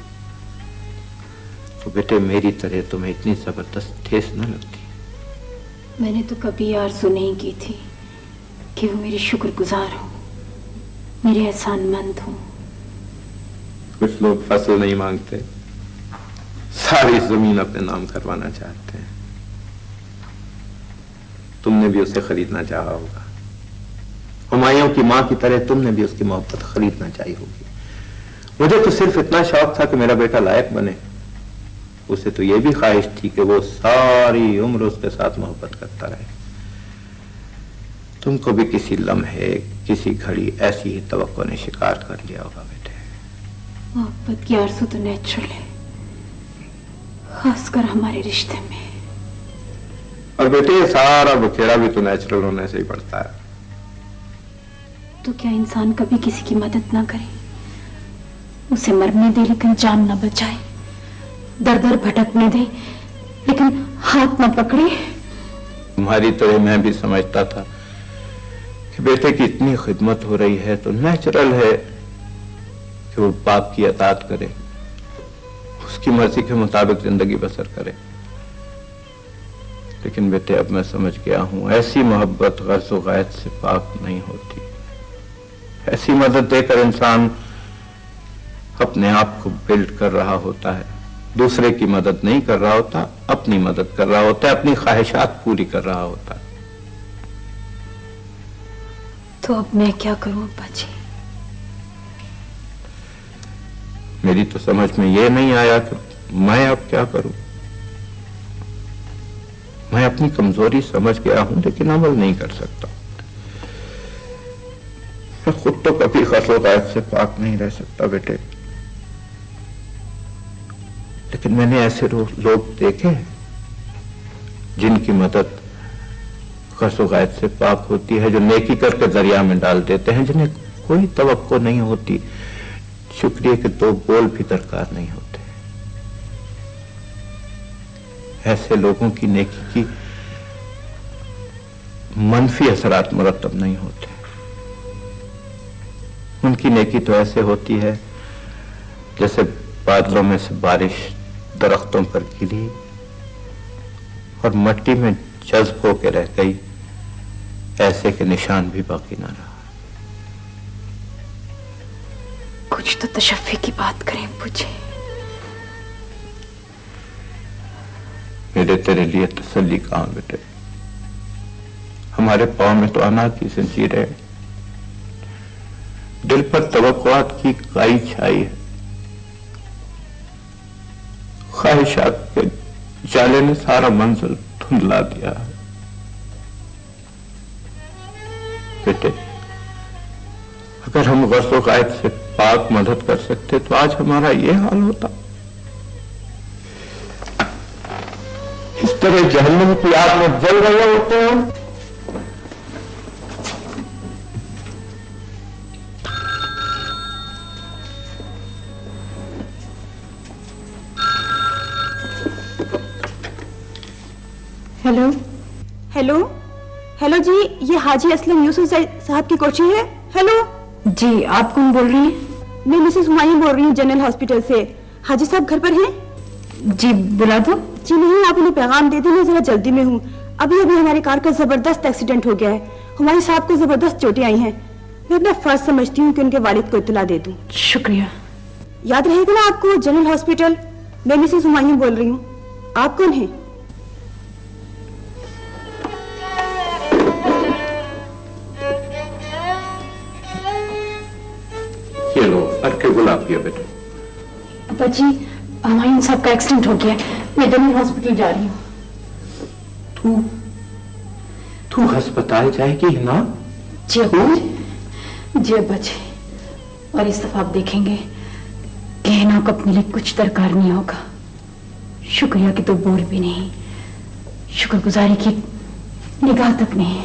तो बेटे मेरी तरह तुम्हें इतनी जबरदस्त ठेस न लगती। मैंने तो कभी आरज़ू नहीं की थी कि वो मेरी शुक्रगुजार हो, मेरे एहसानमंद हो। कुछ लोग फसल नहीं मांगते, सारी जमीन अपने नाम करवाना चाहते हैं। तुमने भी उसे खरीदना चाहा होगा, हुमायूं की मां की तरह तुमने भी उसकी मोहब्बत खरीदना चाहिए होगी। मुझे तो सिर्फ इतना शौक था कि मेरा बेटा लायक बने। उसे तो यह भी ख्वाहिश थी कि वो सारी उम्र उसके साथ मोहब्बत करता रहे। तुमको भी किसी लम्हे, किसी घड़ी ऐसी ही तवक्को ने शिकार कर लिया होगा बेटे। मोहब्बत की आरज़ू तो नेचुरल है, खासकर हमारे रिश्ते में। और बेटे ये सारा बुखेरा भी तो नेचुरल होने से ही पड़ता है। तो क्या इंसान कभी किसी की मदद ना करे, उसे मरने दे लेकिन जान ना बचाए, दर दर भटकने दे लेकिन हाथ ना पकड़े? तुम्हारी तरह मैं भी समझता था कि बेटे की इतनी खिदमत हो रही है तो नेचुरल है कि वो बाप की अताअत करे, उसकी मर्जी के मुताबिक जिंदगी बसर करे। लेकिन बेटे अब मैं समझ गया हूं, ऐसी मोहब्बत गर्ज़ व ग़ायत से पाक नहीं होती। ऐसी मदद देकर इंसान अपने आप को बिल्ड कर रहा होता है, दूसरे की मदद नहीं कर रहा होता, अपनी मदद कर रहा होता है, अपनी ख्वाहिशात पूरी कर रहा होता है। तो अब मैं क्या करूं अब्बा जी? मेरी तो समझ में यह नहीं आया कि मैं अब क्या करूं। मैं अपनी कमजोरी समझ गया हूं लेकिन अमल नहीं कर सकता। मैं खुद तो कभी गर्ज़ व ग़ायत से पाक नहीं रह सकता बेटे, लेकिन मैंने ऐसे लोग देखे हैं जिनकी मदद गर्ज़ व ग़ायत से पाक होती है, जो नेकी करके दरिया में डाल देते हैं, जिन्हें कोई तवक्को नहीं होती, शुक्रिया के दो बोल भी दरकार नहीं होते। ऐसे लोगों की नेकी की मनफी असरात मुरतब नहीं होते। उनकी नेकी तो ऐसे होती है जैसे बादलों में से बारिश दरख्तों पर गिरी और मिट्टी में जज्ब होकर रह गई, ऐसे के निशान भी बाकी ना रहा। कुछ तो तशफ़्फ़ी की बात करें पूछे। मेरे तेरे लिए तसल्ली कहां बेटे, हमारे पांव में तो अनाथ की जंजीरें हैं, दिल पर तवक्कुआत की काई छाई है, ख्वाहिशात के जाले ने सारा मंजिल धुंधला दिया है। बेटे अगर हम गर्ज़ व ग़ायत से पाक मदद कर सकते तो आज हमारा ये हाल होता। इस तरह जहन्नम की आग में जल रहे होते हैं। हेलो हेलो हेलो जी, ये हाजी असलम यूसुफ साहब की कोची है। हेलो जी, आप कौन बोल रही हैं? मैं मिसेस हुमायूं बोल रही हूँ जनरल हॉस्पिटल से। हाजी साहब घर पर हैं? जी बुला दो। जी नहीं, आप उन्हें पैगाम दे दें, मैं जरा जल्दी में हूँ। अभी अभी हमारी कार का जबरदस्त एक्सीडेंट हो गया है, हुमायूं साहब को जबरदस्त चोटें आई हैं। मैं अपना फर्ज समझती हूँ कि उनके वालिद को इत्तला दे दूँ। शुक्रिया। याद रहेगा ना आपको जनरल हॉस्पिटल? मैं मिसेस हुमायूं बोल रही हूँ। आप कौन हैं? क्यों गुलाब किया बेटा? अब्बा जी, हमारे सबका एक्सीडेंट हो गया है, मैं दिल्ली हॉस्पिटल जा रही हूँ। तू अस्पताल जाएगी ना? जी अब्बा जी, और इस दफा आप देखेंगे कि हिना को अपने लिए कुछ दरकार नहीं होगा। शुक्रिया की तो बोल भी नहीं, शुक्रगुजारी की निगाह तक नहीं।